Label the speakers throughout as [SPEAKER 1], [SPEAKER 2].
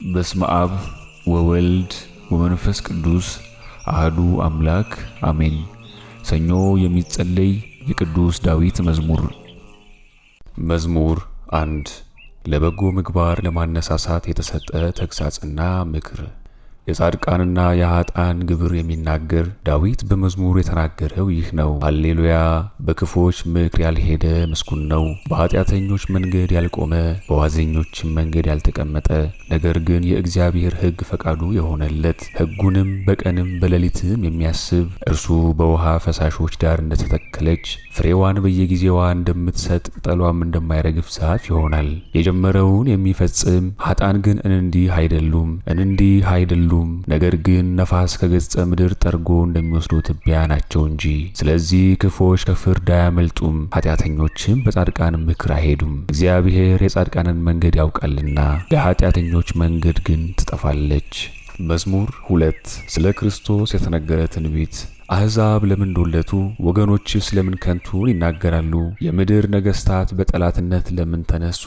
[SPEAKER 1] በስመ አብ ወወልድ ወመንፈስ ቅዱስ አሐዱ አምላክ አሜን። ሰኞ የሚጸለይ የቅዱስ ዳዊት መዝሙር 1 ለበጎ ምግባር ለማነሳሳት የተሰጠ ተግሳጽና ምክር። የጻድቃንና የኃጥአን ግብር የሚናገር ዳዊት በመዝሙር የተናገረው ይህ ነው። ሃሌሉያ! በክፎች ምክር ያልሄደ ምስጉን ነው። በኃጢአተኞች መንገድ ያልቆመ፣ በዋዘኞችም መንገድ ያልተቀመጠ፣ ነገር ግን የእግዚአብሔር ሕግ ፈቃዱ የሆነለት፣ ሕጉንም በቀንም በሌሊትም የሚያስብ፣ እርሱ በውሃ ፈሳሾች ዳር እንደተተከለች ፍሬዋን በየጊዜዋ እንደምትሰጥ ቅጠሏም እንደማይረግፍ ዛፍ ይሆናል። የጀመረውን የሚፈጽም። ኃጥአን ግን እንዲህ አይደሉም፣ ነገር ግን ነፋስ ከገጸ ምድር ጠርጎ እንደሚወስዱ ትቢያ ናቸው እንጂ። ስለዚህ ክፎች ከፍርድ አያመልጡም፣ ኃጢአተኞችም በጻድቃን ምክር አይሄዱም። እግዚአብሔር የጻድቃንን መንገድ ያውቃልና የኃጢአተኞች መንገድ ግን ትጠፋለች። መዝሙር 2 ስለ ክርስቶስ የተነገረ ትንቢት። አሕዛብ ለምን እንደወለቱ፣ ወገኖችስ ለምን ከንቱን ይናገራሉ? የምድር ነገሥታት በጠላትነት ለምን ተነሱ?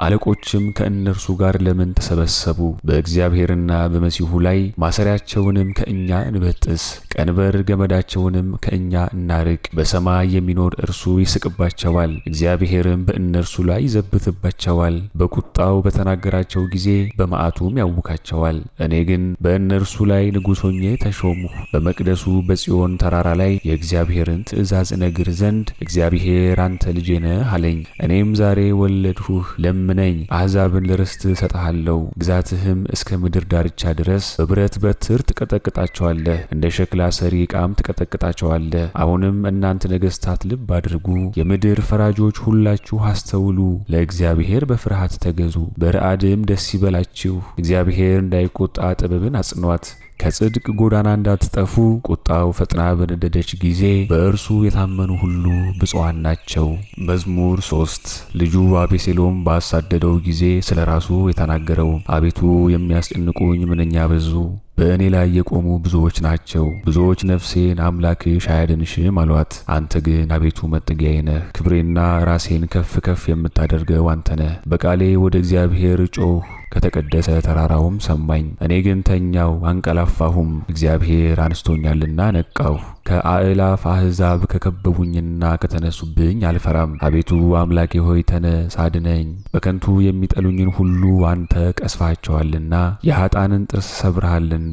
[SPEAKER 1] አለቆችም ከእነርሱ ጋር ለምን ተሰበሰቡ? በእግዚአብሔርና በመሲሁ ላይ ማሰሪያቸውንም ከእኛ እንበጥስ፣ ቀንበር ገመዳቸውንም ከእኛ እናርቅ። በሰማይ የሚኖር እርሱ ይስቅባቸዋል፣ እግዚአብሔርም በእነርሱ ላይ ይዘብትባቸዋል። በቁጣው በተናገራቸው ጊዜ በመዓቱም ያውካቸዋል። እኔ ግን በእነርሱ ላይ ንጉሥ ሆኜ ተሾምሁ። በመቅደሱ በጽዮን ተራራ ላይ የእግዚአብሔርን ትእዛዝ እነግር ዘንድ እግዚአብሔር አንተ ልጄ ነህ አለኝ። እኔም ዛሬ ወለድሁህ፣ ለምነኝ፣ አሕዛብን ለርስት እሰጥሃለሁ፣ ግዛትህም እስከ ምድር ዳርቻ ድረስ። በብረት በትር ትቀጠቅጣቸዋለህ፣ እንደ ሸክላ ሰሪ ዕቃም ትቀጠቅጣቸዋለህ። አሁንም እናንተ ነገሥታት ልብ አድርጉ፣ የምድር ፈራጆች ሁላችሁ አስተውሉ። ለእግዚአብሔር በፍርሃት ተገዙ፣ በረዓድም ደስ ይበላችሁ። እግዚአብሔር እንዳይቆጣ ጥበብን አጽኗት፣ ከጽድቅ ጎዳና እንዳትጠፉ። ቁጣው ፈጥና በነደደች ጊዜ በእርሱ የታመኑ ሁሉ ብፁዓን ናቸው። መዝሙር 3 ልጁ አቤሴሎም ባሳደደው ጊዜ ስለ ራሱ የተናገረው። አቤቱ የሚያስጨንቁኝ ምንኛ በዙ፣ በእኔ ላይ የቆሙ ብዙዎች ናቸው። ብዙዎች ነፍሴን አምላክሽ አያድንሽም አሏት። አንተ ግን አቤቱ መጠጊያዬ ነህ፣ ክብሬና ራሴን ከፍ ከፍ የምታደርገው አንተ ነህ። በቃሌ ወደ እግዚአብሔር ጮኽሁ፣ ከተቀደሰ ተራራውም ሰማኝ። እኔ ግን ተኛው አንቀላፋሁም፣ እግዚአብሔር አንስቶኛልና ነቃሁ። ከአእላፍ አሕዛብ ከከበቡኝና ከተነሱብኝ አልፈራም። አቤቱ አምላኬ ሆይ ተነስ አድነኝ። በከንቱ የሚጠሉኝን ሁሉ አንተ ቀስፋቸዋልና፣ የኃጥአንን ጥርስ ሰብረሃልና።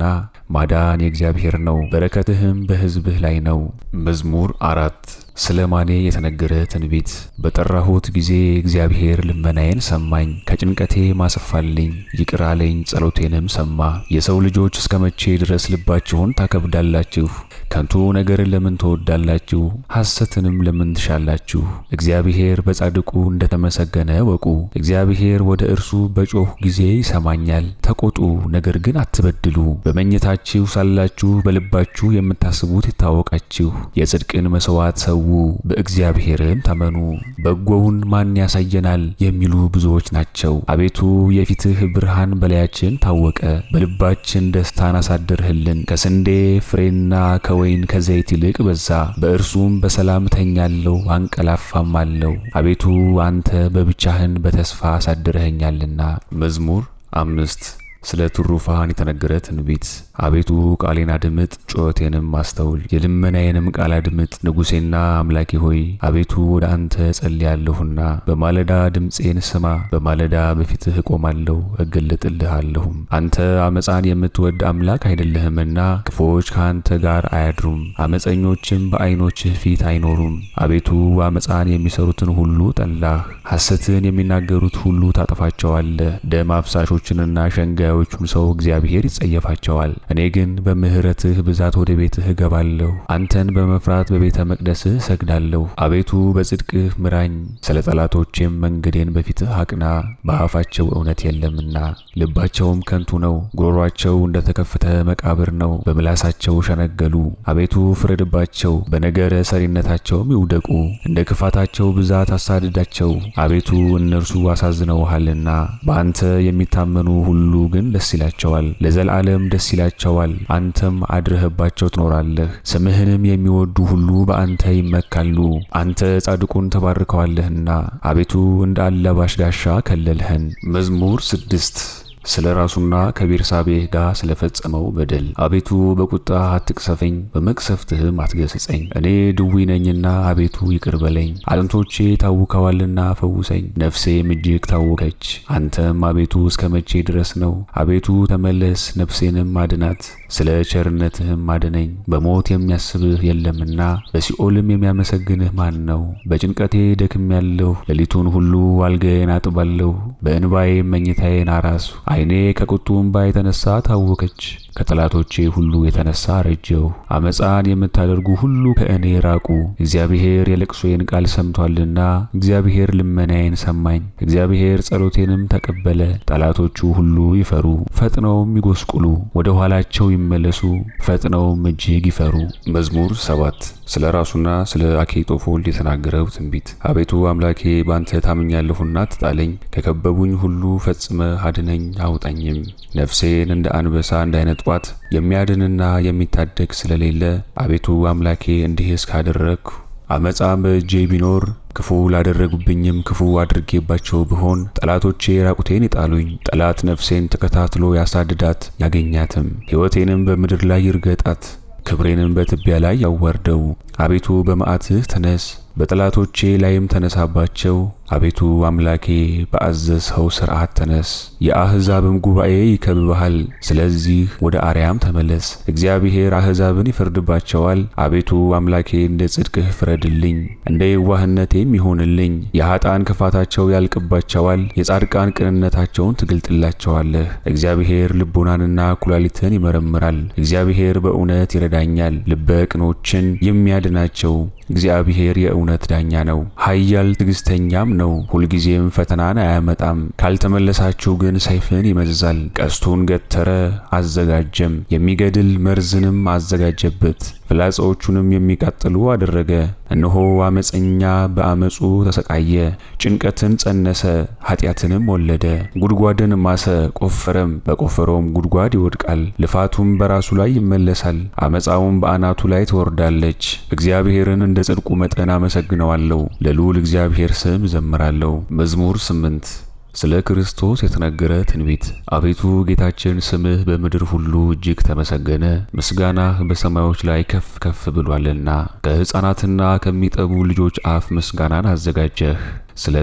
[SPEAKER 1] ማዳን የእግዚአብሔር ነው፣ በረከትህም በሕዝብህ ላይ ነው። መዝሙር 4 ስለ ማኔ የተነገረ ትንቢት። በጠራሁት ጊዜ እግዚአብሔር ልመናዬን ሰማኝ፣ ከጭንቀቴ ማሰፋልኝ፣ ይቅር አለኝ፣ ጸሎቴንም ሰማ። የሰው ልጆች እስከ መቼ ድረስ ልባችሁን ታከብዳላችሁ? ከንቱ ነገርን ለምን ትወዳላችሁ? ሐሰትንም ለምን ትሻላችሁ? እግዚአብሔር በጻድቁ እንደተመሰገነ ወቁ። እግዚአብሔር ወደ እርሱ በጮኽ ጊዜ ይሰማኛል። ተቆጡ፣ ነገር ግን አትበድሉ። በመኝታችሁ ሳላችሁ በልባችሁ የምታስቡት ይታወቃችሁ። የጽድቅን መሥዋዕት ሰው፣ በእግዚአብሔርም ታመኑ። በጎውን ማን ያሳየናል የሚሉ ብዙዎች ናቸው። አቤቱ የፊትህ ብርሃን በላያችን ታወቀ፣ በልባችን ደስታን አሳደርህልን። ከስንዴ ፍሬና ከወይን ከዘይት ይልቅ በዛ፣ በእርሱም በሰላም ተኛለሁ አንቀላፋማለሁ። አቤቱ አንተ በብቻህን በተስፋ አሳድረኸኛልና። መዝሙር 5 ስለ ትሩፋን የተነገረ ትንቢት። አቤቱ ቃሌን አድምጥ፣ ጩኸቴንም አስተውል፣ የልመናዬንም ቃል አድምጥ። ንጉሴና አምላኬ ሆይ አቤቱ ወደ አንተ ጸልያለሁና፣ በማለዳ ድምፄን ስማ። በማለዳ በፊትህ እቆማለሁ እገለጥልሃለሁም። አንተ አመፃን የምትወድ አምላክ አይደለህምና ክፉዎች ከአንተ ጋር አያድሩም፣ አመፀኞችም በዓይኖችህ ፊት አይኖሩም። አቤቱ አመፃን የሚሰሩትን ሁሉ ጠላህ፣ ሐሰትን የሚናገሩት ሁሉ ታጠፋቸዋለህ። ደም አፍሳሾችንና ሸንጋዮቹን ሰው እግዚአብሔር ይጸየፋቸዋል። እኔ ግን በምሕረትህ ብዛት ወደ ቤትህ እገባለሁ፣ አንተን በመፍራት በቤተ መቅደስህ እሰግዳለሁ። አቤቱ በጽድቅህ ምራኝ፣ ስለ ጠላቶቼም መንገዴን በፊትህ አቅና። በአፋቸው እውነት የለምና ልባቸውም ከንቱ ነው፣ ጉሮሯቸው እንደተከፈተ መቃብር ነው፣ በምላሳቸው ሸነገሉ። አቤቱ ፍረድባቸው፣ በነገረ ሰሪነታቸውም ይውደቁ። እንደ ክፋታቸው ብዛት አሳድዳቸው። አቤቱ እነርሱ አሳዝነውሃልና፣ በአንተ የሚታመኑ ሁሉ ግን ደስ ይላቸዋል፣ ለዘላለም ደስ ይላቸዋል። አንተም አድረህባቸው ትኖራለህ፣ ስምህንም የሚወዱ ሁሉ በአንተ ይመካሉ። አንተ ጻድቁን ተባርከዋለህና አቤቱ እንደ አላባሽ ጋሻ ከለልኸን። መዝሙር 6 ስለ ራሱና ከቤርሳቤህ ጋር ስለፈጸመው በደል። አቤቱ በቁጣ አትቅሰፈኝ፣ በመቅሰፍትህም አትገስጸኝ። እኔ ድውይ ነኝና አቤቱ ይቅር በለኝ። አጥንቶቼ ታውከዋልና ፈውሰኝ፣ ነፍሴም እጅግ ታወከች። አንተም አቤቱ እስከ መቼ ድረስ ነው? አቤቱ ተመለስ፣ ነፍሴንም አድናት፣ ስለ ቸርነትህም አድነኝ። በሞት የሚያስብህ የለምና በሲኦልም የሚያመሰግንህ ማን ነው? በጭንቀቴ ደክሜያለሁ፣ ሌሊቱን ሁሉ አልጋዬን አጥባለሁ፣ በእንባዬ መኝታዬን አራሱ። ዓይኔ ከቁጡ እንባ የተነሳ ታወከች፣ ከጠላቶቼ ሁሉ የተነሳ ረጀሁ። አመፃን የምታደርጉ ሁሉ ከእኔ ራቁ። እግዚአብሔር የለቅሶዬን ቃል ሰምቷልና፣ እግዚአብሔር ልመናዬን ሰማኝ። እግዚአብሔር ጸሎቴንም ተቀበለ። ጠላቶቹ ሁሉ ይፈሩ፣ ፈጥነውም ይጎስቁሉ፣ ወደ ኋላቸው ይመለሱ፣ ፈጥነውም እጅግ ይፈሩ። መዝሙር 7 ስለ ራሱና ስለ አኪጦፎል የተናገረው ትንቢት። አቤቱ አምላኬ ባንተ ታምኛለሁና አትጣለኝ፣ ከከበቡኝ ሁሉ ፈጽመህ አድነኝ አውጣኝም። ነፍሴን እንደ አንበሳ እንዳይነጥቋት የሚያድንና የሚታደግ ስለሌለ፣ አቤቱ አምላኬ እንዲህስ ካደረግሁ አመፃም በእጄ ቢኖር ክፉ ላደረጉብኝም ክፉ አድርጌባቸው ብሆን፣ ጠላቶቼ ራቁቴን ይጣሉኝ። ጠላት ነፍሴን ተከታትሎ ያሳድዳት ያገኛትም፣ ሕይወቴንም በምድር ላይ ይርገጣት፣ ክብሬንም በትቢያ ላይ ያዋርደው። አቤቱ በመዓትህ ተነስ፣ በጠላቶቼ ላይም ተነሳባቸው። አቤቱ አምላኬ በአዘዝኸው ሥርዓት ተነስ። የአሕዛብም ጉባኤ ይከብብሃል። ስለዚህ ወደ አርያም ተመለስ። እግዚአብሔር አሕዛብን ይፈርድባቸዋል። አቤቱ አምላኬ እንደ ጽድቅህ ፍረድልኝ፣ እንደ የዋህነቴም ይሆንልኝ። የኃጥአን ክፋታቸው ያልቅባቸዋል፣ የጻድቃን ቅንነታቸውን ትገልጥላቸዋለህ። እግዚአብሔር ልቦናንና ኩላሊትን ይመረምራል። እግዚአብሔር በእውነት ይረዳኛል፣ ልበ ቅኖችን የሚያድናቸው። እግዚአብሔር የእውነት ዳኛ ነው፣ ኃያል ትዕግሥተኛም ነው። ሁልጊዜም ፈተናን አያመጣም። ካልተመለሳችሁ ግን ሰይፍን ይመዝዛል። ቀስቱን ገተረ አዘጋጀም፣ የሚገድል መርዝንም አዘጋጀበት፣ ፍላጻዎቹንም የሚቃጠሉ አደረገ። እነሆ አመፀኛ በአመፁ ተሰቃየ፣ ጭንቀትን ጸነሰ፣ ኃጢአትንም ወለደ። ጉድጓድን ማሰ ቆፈረም፣ በቆፈረውም ጉድጓድ ይወድቃል። ልፋቱም በራሱ ላይ ይመለሳል፣ አመፃውም በአናቱ ላይ ትወርዳለች። እግዚአብሔርን እንደ ጽድቁ መጠን አመሰግነዋለሁ፣ ለልዑል እግዚአብሔር ስም እዘምራለሁ። መዝሙር 8 ስለ ክርስቶስ የተነገረ ትንቢት። አቤቱ ጌታችን ስምህ በምድር ሁሉ እጅግ ተመሰገነ፣ ምስጋናህ በሰማዮች ላይ ከፍ ከፍ ብሏልና። ከሕፃናትና ከሚጠቡ ልጆች አፍ ምስጋናን አዘጋጀህ። ስለ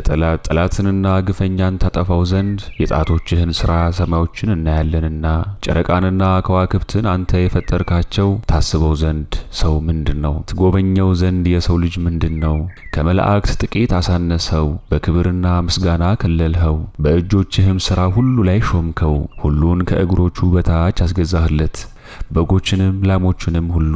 [SPEAKER 1] ጠላትንና ግፈኛን ታጠፋው ዘንድ የጣቶችህን ሥራ ሰማዮችን እናያለንና። ጨረቃንና ከዋክብትን አንተ የፈጠርካቸው ታስበው ዘንድ ሰው ምንድነው? ትጎበኘው ዘንድ የሰው ልጅ ምንድነው? ከመላእክት ጥቂት አሳነሰው፣ በክብርና ምስጋና ከለልኸው። በእጆችህም ሥራ ሁሉ ላይ ሾምከው፣ ሁሉን ከእግሮቹ በታች አስገዛህለት። በጎችንም ላሞችንም ሁሉ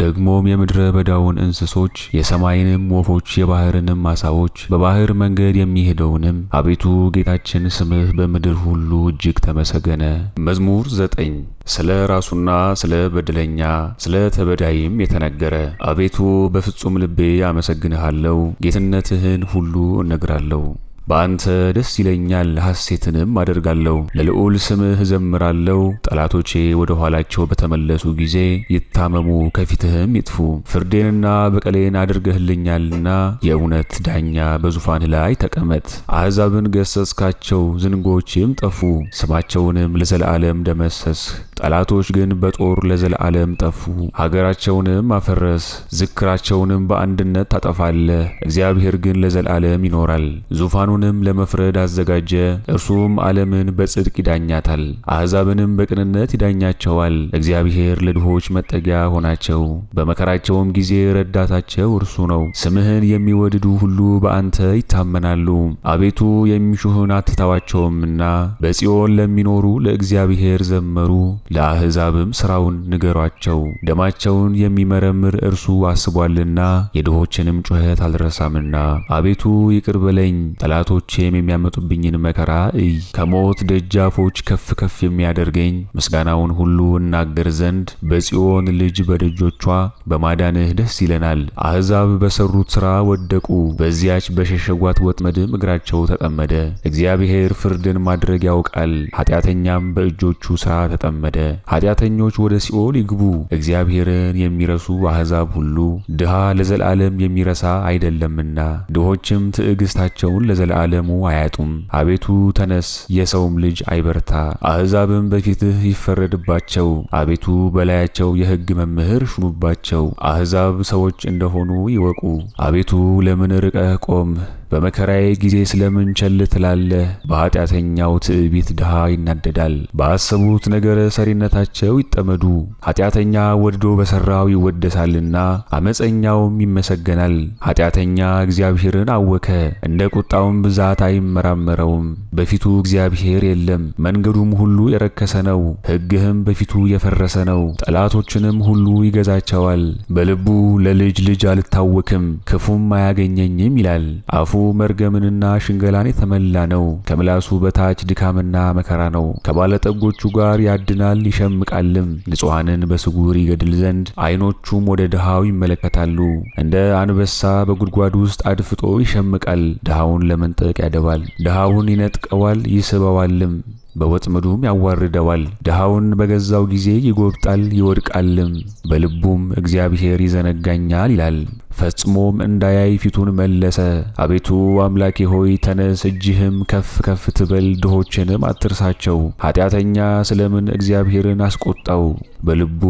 [SPEAKER 1] ደግሞም የምድረ በዳውን እንስሶች፣ የሰማይንም ወፎች፣ የባህርንም ዓሣዎች፣ በባህር መንገድ የሚሄደውንም። አቤቱ ጌታችን ስምህ በምድር ሁሉ እጅግ ተመሰገነ። መዝሙር 9 ስለ ራሱና ስለ በደለኛ ስለ ተበዳይም የተነገረ። አቤቱ በፍጹም ልቤ አመሰግንሃለሁ፣ ጌትነትህን ሁሉ እነግራለሁ። በአንተ ደስ ይለኛል፣ ሐሴትንም አደርጋለሁ። ለልዑል ስምህ እዘምራለሁ። ጠላቶቼ ወደ ኋላቸው በተመለሱ ጊዜ ይታመሙ፣ ከፊትህም ይጥፉ። ፍርዴንና በቀሌን አድርገህልኛልና የእውነት ዳኛ በዙፋንህ ላይ ተቀመጥ። አሕዛብን ገሰጽካቸው፣ ዝንጎችም ጠፉ፣ ስማቸውንም ለዘላለም ደመሰስህ። ጠላቶች ግን በጦር ለዘላለም ጠፉ። ሀገራቸውንም አፈረስ፣ ዝክራቸውንም በአንድነት ታጠፋለህ። እግዚአብሔር ግን ለዘላለም ይኖራል። ዙፋኑንም ለመፍረድ አዘጋጀ። እርሱም ዓለምን በጽድቅ ይዳኛታል፣ አሕዛብንም በቅንነት ይዳኛቸዋል። እግዚአብሔር ለድሆች መጠጊያ ሆናቸው፣ በመከራቸውም ጊዜ ረዳታቸው እርሱ ነው። ስምህን የሚወድዱ ሁሉ በአንተ ይታመናሉ። አቤቱ የሚሹህን አትተዋቸውምና በጽዮን ለሚኖሩ ለእግዚአብሔር ዘመሩ። ለአሕዛብም ሥራውን ንገሯቸው። ደማቸውን የሚመረምር እርሱ አስቧልና የድሆችንም ጩኸት አልረሳምና። አቤቱ ይቅር በለኝ፣ ጠላቶቼም የሚያመጡብኝን መከራ እይ። ከሞት ደጃፎች ከፍ ከፍ የሚያደርገኝ ምስጋናውን ሁሉ እናገር ዘንድ በጽዮን ልጅ በደጆቿ በማዳንህ ደስ ይለናል። አሕዛብ በሠሩት ሥራ ወደቁ፣ በዚያች በሸሸጓት ወጥመድም እግራቸው ተጠመደ። እግዚአብሔር ፍርድን ማድረግ ያውቃል፣ ኃጢአተኛም በእጆቹ ሥራ ተጠመደ። ወረደ። ኃጢአተኞች ወደ ሲኦል ይግቡ። እግዚአብሔርን የሚረሱ አሕዛብ ሁሉ ድሃ ለዘላለም የሚረሳ አይደለምና ድሆችም ትዕግስታቸውን ለዘላለሙ አያጡም። አቤቱ ተነስ፣ የሰውም ልጅ አይበርታ፣ አሕዛብም በፊትህ ይፈረድባቸው። አቤቱ በላያቸው የሕግ መምህር ሹምባቸው፣ አሕዛብ ሰዎች እንደሆኑ ይወቁ። አቤቱ ለምን ርቀህ ቆምህ? በመከራዬ ጊዜ ስለምን ቸል ትላለህ? በኃጢአተኛው ትዕቢት ድሃ ይናደዳል፣ ባሰቡት ነገር ሰሪነታቸው ይጠመዱ። ኃጢአተኛ ወድዶ በሠራው ይወደሳልና ዓመፀኛውም ይመሰገናል። ኃጢአተኛ እግዚአብሔርን አወከ፣ እንደ ቁጣውም ብዛት አይመራመረውም። በፊቱ እግዚአብሔር የለም፣ መንገዱም ሁሉ የረከሰ ነው። ሕግህም በፊቱ የፈረሰ ነው፣ ጠላቶችንም ሁሉ ይገዛቸዋል። በልቡ ለልጅ ልጅ አልታወክም፣ ክፉም አያገኘኝም ይላል። አፉ መርገምንና ሽንገላን የተመላ ነው፣ ከምላሱ በታች ድካምና መከራ ነው። ከባለጠጎቹ ጋር ያድናል ይሸምቃልም፣ ንጹሐንን በስጉር ይገድል ዘንድ ዓይኖቹም ወደ ድሃው ይመለከታሉ። እንደ አንበሳ በጉድጓድ ውስጥ አድፍጦ ይሸምቃል፣ ድሃውን ለመንጠቅ ያደባል። ድሃውን ይነጥቀዋል ይስበዋልም፣ በወጥመዱም ያዋርደዋል። ድሃውን በገዛው ጊዜ ይጎብጣል ይወድቃልም፣ በልቡም እግዚአብሔር ይዘነጋኛል ይላል። ፈጽሞም እንዳያይ ፊቱን መለሰ። አቤቱ አምላኬ ሆይ ተነስ፣ እጅህም ከፍ ከፍ ትበል፣ ድሆችንም አትርሳቸው። ኃጢአተኛ ስለምን እግዚአብሔርን አስቆጣው? በልቡ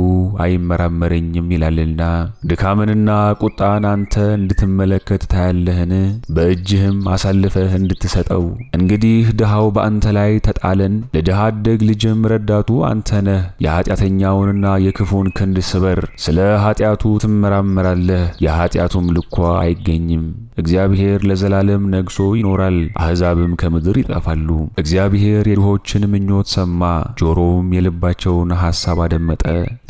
[SPEAKER 1] አይመራመረኝም ይላልና። ድካምንና ቁጣን አንተ እንድትመለከት ታያለህን? በእጅህም አሳልፈህ እንድትሰጠው። እንግዲህ ድሃው በአንተ ላይ ተጣለን፣ ለድሃ አደግ ልጅም ረዳቱ አንተ ነህ። የኃጢአተኛውንና የክፉን ክንድ ስበር፣ ስለ ኃጢአቱ ትመራመራለህ፣ የኃጢአቱም ልኳ አይገኝም። እግዚአብሔር ለዘላለም ነግሶ ይኖራል፣ አሕዛብም ከምድር ይጠፋሉ። እግዚአብሔር የድሆችን ምኞት ሰማ፣ ጆሮውም የልባቸውን ሐሳብ አደመጠ።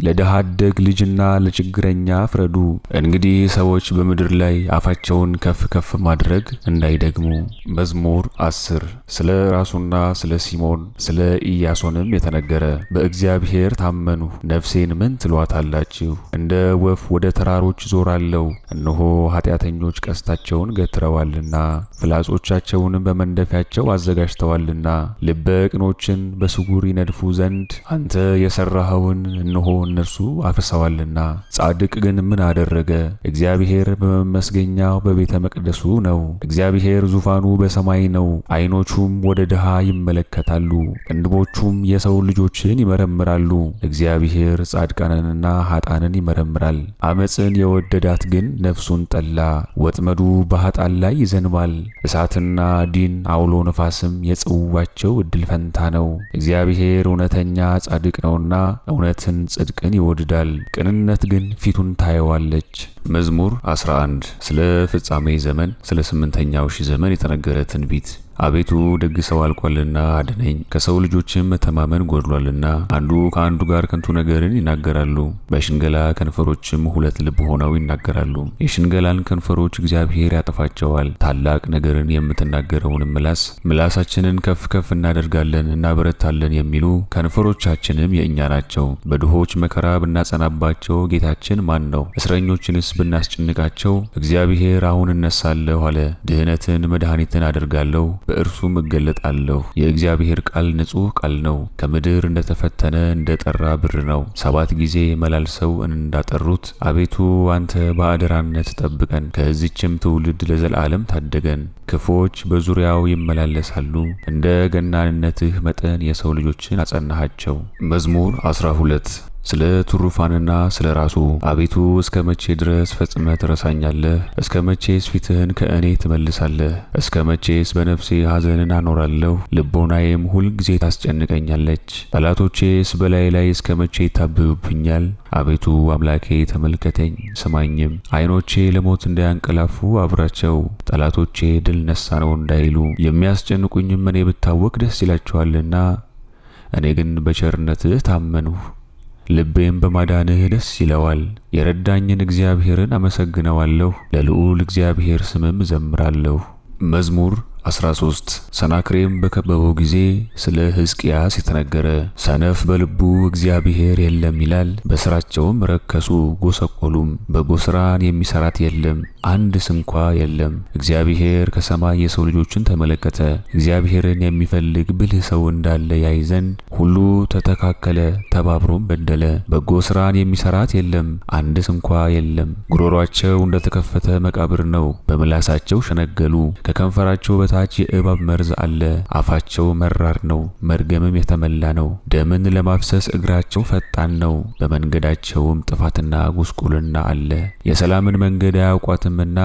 [SPEAKER 1] ለድሃ አደግ ልጅና ለችግረኛ ፍረዱ። እንግዲህ ሰዎች በምድር ላይ አፋቸውን ከፍ ከፍ ማድረግ እንዳይደግሙ። መዝሙር 10 ስለ ራሱና ስለ ሲሞን ስለ ኢያሶንም የተነገረ። በእግዚአብሔር ታመኑ፣ ነፍሴን ምን ትሏታላችሁ? እንደ ወፍ ወደ ተራሮች ዞራለሁ። እነሆ ኃጢአተኞች ቀስታቸውን ገትረዋልና ፍላጾቻቸውንም በመንደፊያቸው አዘጋጅተዋልና። ልበ ቅኖችን በስውር ይነድፉ ዘንድ አንተ የሠራኸውን እነሆ እነርሱ አፍርሰዋልና። ጻድቅ ግን ምን አደረገ? እግዚአብሔር በመመስገኛው በቤተ መቅደሱ ነው። እግዚአብሔር ዙፋኑ በሰማይ ነው፣ ዓይኖቹም ወደ ድሃ ይመለከታሉ፣ ቅንድቦቹም የሰው ልጆችን ይመረምራሉ። እግዚአብሔር ጻድቃንንና ኃጥአንን ይመረምራል። ዓመፅን የወደዳት ግን ነፍሱን ጠላ። ወጥመዱ በኃጥአን ላይ ይዘንባል። እሳትና ዲን አውሎ ነፋስም የጽዋቸው ዕድል ፈንታ ነው። እግዚአብሔር እውነተኛ ጻድቅ ነውና እውነትን ጽድቅን ይወድዳል። ቅንነት ግን ፊቱን ታየዋለች። መዝሙር 11 ስለ ፍጻሜ ዘመን ስለ 8ኛው ሺህ ዘመን የተነገረ ትንቢት። አቤቱ ደግ ሰው አልቋልና አድነኝ፣ ከሰው ልጆችም መተማመን ጎድሏልና። አንዱ ከአንዱ ጋር ከንቱ ነገርን ይናገራሉ፣ በሽንገላ ከንፈሮችም ሁለት ልብ ሆነው ይናገራሉ። የሽንገላን ከንፈሮች እግዚአብሔር ያጠፋቸዋል። ታላቅ ነገርን የምትናገረውን ምላሳችንን ከፍ ከፍ እናደርጋለን እናበረታለን የሚሉ ከንፈሮቻችንም የእኛ ናቸው። በድሆች መከራ ብናጸናባቸው ጌታችን ማን ነው? እስረኞችንስ ብናስጨንቃቸው እግዚአብሔር አሁን እነሳለሁ አለ። ድህነትን መድኃኒትን አደርጋለሁ፣ በእርሱም እገለጣለሁ። የእግዚአብሔር ቃል ንጹሕ ቃል ነው፣ ከምድር እንደተፈተነ እንደጠራ ብር ነው። 7 ጊዜ መላልሰው እንዳጠሩት አቤቱ አንተ በአደራነት ጠብቀን፣ ከዚችም ትውልድ ለዘላለም ታደገን። ክፉዎች በዙሪያው ይመላለሳሉ፣ እንደ ገናንነትህ መጠን የሰው ልጆችን አጸናሃቸው። መዝሙር 12 ስለ ትሩፋንና ስለ ራሱ። አቤቱ እስከ መቼ ድረስ ፈጽመህ ትረሳኛለህ? እስከ መቼስ ፊትህን ከእኔ ትመልሳለህ? እስከ መቼስ በነፍሴ ሐዘንን አኖራለሁ? ልቦናዬም ሁል ጊዜ ታስጨንቀኛለች። ጠላቶቼስ በላይ ላይ እስከ መቼ ይታበዩብኛል? አቤቱ አምላኬ ተመልከተኝ ስማኝም። ዓይኖቼ ለሞት እንዳያንቀላፉ አብራቸው። ጠላቶቼ ድል ነሳነው እንዳይሉ፣ የሚያስጨንቁኝም እኔ ብታወቅ ደስ ይላቸዋልና። እኔ ግን በቸርነትህ ታመንሁ፣ ልቤም በማዳንህ ደስ ይለዋል። የረዳኝን እግዚአብሔርን አመሰግነዋለሁ፣ ለልዑል እግዚአብሔር ስምም እዘምራለሁ። መዝሙር 13 ሰናክሬም በከበበው ጊዜ ስለ ሕዝቅያስ የተነገረ። ሰነፍ በልቡ እግዚአብሔር የለም ይላል፣ በስራቸውም ረከሱ ጎሰቆሉም። በጎ ስራን የሚሰራት የለም አንድ ስንኳ የለም። እግዚአብሔር ከሰማይ የሰው ልጆችን ተመለከተ፣ እግዚአብሔርን የሚፈልግ ብልህ ሰው እንዳለ ያይ ዘንድ ሁሉ ተተካከለ፣ ተባብሮም በደለ። በጎ ስራን የሚሰራት የለም አንድ ስንኳ የለም። ጉሮሯቸው እንደተከፈተ መቃብር ነው፣ በምላሳቸው ሸነገሉ። ከከንፈራቸው በታች የእባብ መርዝ አለ፣ አፋቸው መራር ነው፣ መርገምም የተመላ ነው። ደምን ለማፍሰስ እግራቸው ፈጣን ነው፣ በመንገዳቸውም ጥፋትና ጉስቁልና አለ። የሰላምን መንገድ አያውቋትምና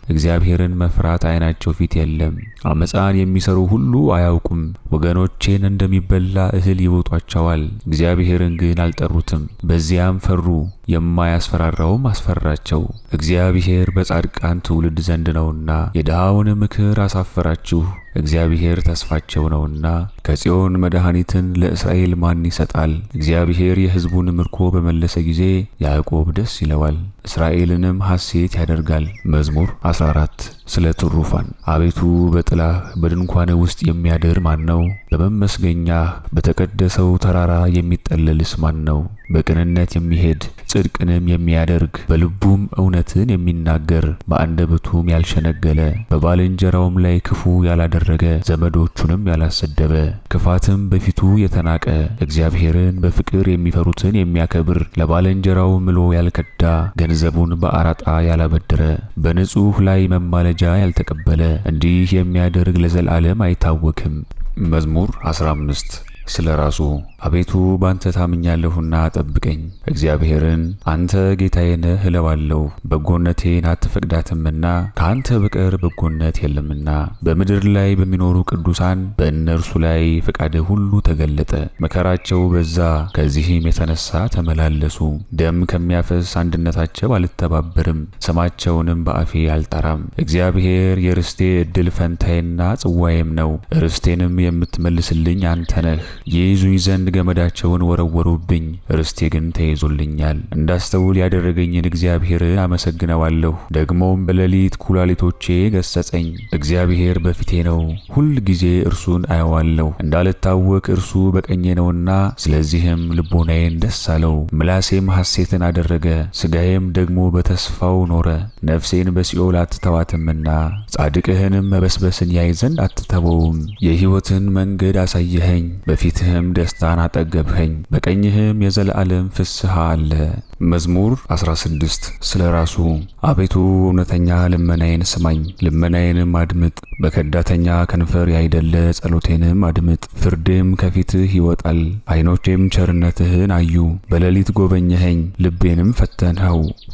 [SPEAKER 1] እግዚአብሔርን መፍራት ዓይናቸው ፊት የለም። አመፃን የሚሰሩ ሁሉ አያውቁም፣ ወገኖቼን እንደሚበላ እህል ይውጧቸዋል። እግዚአብሔርን ግን አልጠሩትም፣ በዚያም ፈሩ፣ የማያስፈራራውም አስፈራቸው። እግዚአብሔር በጻድቃን ትውልድ ዘንድ ነውና የድሃውን ምክር አሳፈራችሁ። እግዚአብሔር ተስፋቸው ነውና ከጽዮን መድኃኒትን ለእስራኤል ማን ይሰጣል? እግዚአብሔር የሕዝቡን ምርኮ በመለሰ ጊዜ ያዕቆብ ደስ ይለዋል፣ እስራኤልንም ሐሴት ያደርጋል። መዝሙር 14 ስለ ትሩፋን። አቤቱ በጥላህ በድንኳን ውስጥ የሚያድር ማን ነው? በመመስገኛህ በተቀደሰው ተራራ የሚጠለልስ ማን ነው? በቅንነት የሚሄድ ጽድቅንም የሚያደርግ በልቡም እውነትን የሚናገር በአንደበቱም ያልሸነገለ በባልንጀራውም ላይ ክፉ ያላደረገ ዘመዶቹንም ያላሰደበ ክፋትም በፊቱ የተናቀ እግዚአብሔርን በፍቅር የሚፈሩትን የሚያከብር ለባልንጀራው ምሎ ያልከዳ ገንዘቡን በአራጣ ያላበደረ በንጹሕ ላይ መማለጃ ያልተቀበለ እንዲህ የሚያደርግ ለዘላለም አይታወክም። መዝሙር 15 ስለ ራሱ። አቤቱ ባንተ ታምኛለሁና ጠብቀኝ። እግዚአብሔርን አንተ ጌታዬ ነህ እለዋለሁ። በጎነቴን አትፈቅዳትምና ከአንተ በቀር በጎነት የለምና። በምድር ላይ በሚኖሩ ቅዱሳን በእነርሱ ላይ ፈቃድህ ሁሉ ተገለጠ። መከራቸው በዛ፣ ከዚህም የተነሳ ተመላለሱ። ደም ከሚያፈስ አንድነታቸው አልተባበርም፣ ስማቸውንም በአፌ አልጠራም። እግዚአብሔር የርስቴ ዕድል ፈንታዬና ጽዋዬም ነው። ርስቴንም የምትመልስልኝ አንተ ነህ። ይይዙኝ ዘንድ ገመዳቸውን ወረወሩብኝ፣ ርስቴ ግን ተይዞልኛል። እንዳስተውል ያደረገኝን እግዚአብሔርን አመሰግነዋለሁ። ደግሞም በሌሊት ኩላሊቶቼ ገሰጸኝ። እግዚአብሔር በፊቴ ነው፣ ሁል ጊዜ እርሱን አየዋለሁ። እንዳልታወክ እርሱ በቀኜ ነውና፣ ስለዚህም ልቦናዬን ደስ አለው። ምላሴም ሐሴትን አደረገ፣ ሥጋዬም ደግሞ በተስፋው ኖረ። ነፍሴን በሲኦል አትተዋትምና ጻድቅህንም መበስበስን ያይ ዘንድ አትተወውም። የሕይወትን መንገድ አሳየኸኝ፣ በፊትህም ደስታን አጠገብኸኝ፣ በቀኝህም የዘላለም ፍስሐ አለ። መዝሙር 16 ስለ ራሱ። አቤቱ እውነተኛ ልመናዬን ስማኝ፣ ልመናዬንም አድምጥ። በከዳተኛ ከንፈር ያይደለ ጸሎቴንም አድምጥ። ፍርድም ከፊትህ ይወጣል፣ ዓይኖቼም ቸርነትህን አዩ። በሌሊት ጎበኘኸኝ፣ ልቤንም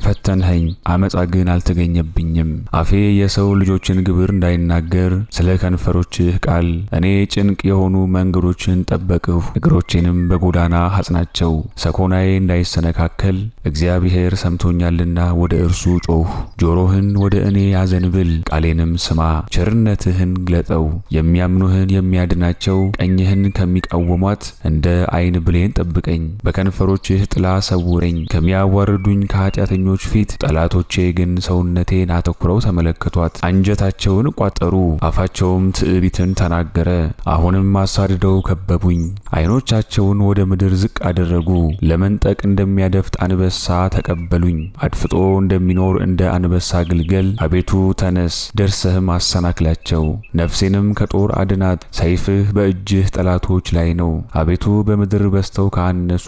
[SPEAKER 1] ፈተንኸኝ፣ አመፃ ግን አልተገኘብኝም። አፌ የሰው ልጆችን ግብር እንዳይናገር ስለ ከንፈሮችህ ቃል እኔ ጭንቅ የሆኑ መንገዶችን ጠበቅሁ፣ እግሮቼንም በጎዳና አጽናቸው። ሰኮናዬ እንዳይሰነካከል እግዚአብሔር ሰምቶኛልና ወደ እርሱ ጮኽሁ። ጆሮህን ወደ እኔ አዘንብል፣ ቃሌንም ስማ። ቸርነትህን ግለጠው፣ የሚያምኑህን የሚያድናቸው። ቀኝህን ከሚቃወሟት እንደ ዓይን ብሌን ጠብቀኝ። በከንፈሮችህ ጥላ ሰውረኝ ከሚያዋርዱኝ ከኃጢአተኞች ፊት። ጠላቶቼ ግን ሰውነቴን አተኩረው ተመለከቷት፣ አንጀታቸውን ቋጠሩ፣ አፋቸውም ትዕቢትን ተናገረ። አሁንም አሳድደው ከበቡኝ፣ ዓይኖቻቸውን ወደ ምድር ዝቅ አደረጉ። ለመንጠቅ እንደሚያደፍጥ አንበሳ ተቀበሉኝ፣ አድፍጦ እንደሚኖር እንደ አንበሳ ግልገል። አቤቱ ተነስ፣ ደርሰህም አሰናክላቸው፣ ነፍሴንም ከጦር አድናት። ሰይፍህ በእጅህ ጠላቶች ላይ ነው። አቤቱ በምድር በዝተው ካነሱ፣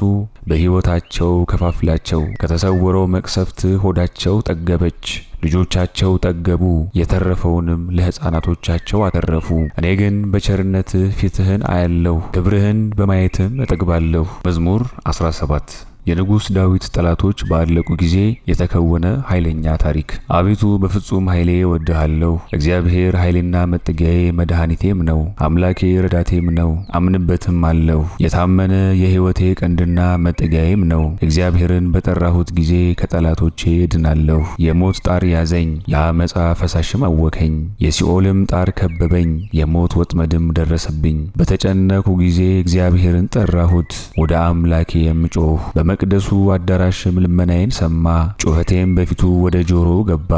[SPEAKER 1] በሕይወታቸው ከፋፍላቸው። ከተሰወረው መቅሰፍትህ ሆዳቸው ጠገበች፣ ልጆቻቸው ጠገቡ፣ የተረፈውንም ለሕፃናቶቻቸው አተረፉ። እኔ ግን በቸርነትህ ፊትህን አያለሁ፣ ክብርህን በማየትም እጠግባለሁ። መዝሙር 17 የንጉሥ ዳዊት ጠላቶች ባለቁ ጊዜ የተከወነ ኃይለኛ ታሪክ። አቤቱ በፍጹም ኃይሌ እወድሃለሁ። እግዚአብሔር ኃይሌና መጠጊያዬ መድኃኒቴም ነው፣ አምላኬ ረዳቴም ነው፣ አምንበትም አለሁ። የታመነ የሕይወቴ ቀንድና መጠጊያዬም ነው። እግዚአብሔርን በጠራሁት ጊዜ ከጠላቶቼ እድናለሁ። የሞት ጣር ያዘኝ፣ የአመፃ ፈሳሽም አወከኝ። የሲኦልም ጣር ከበበኝ፣ የሞት ወጥመድም ደረሰብኝ። በተጨነኩ ጊዜ እግዚአብሔርን ጠራሁት፣ ወደ አምላኬ የምጮህ በመቅደሱ አዳራሽም ልመናዬን ሰማ። ጩኸቴም በፊቱ ወደ ጆሮ ገባ።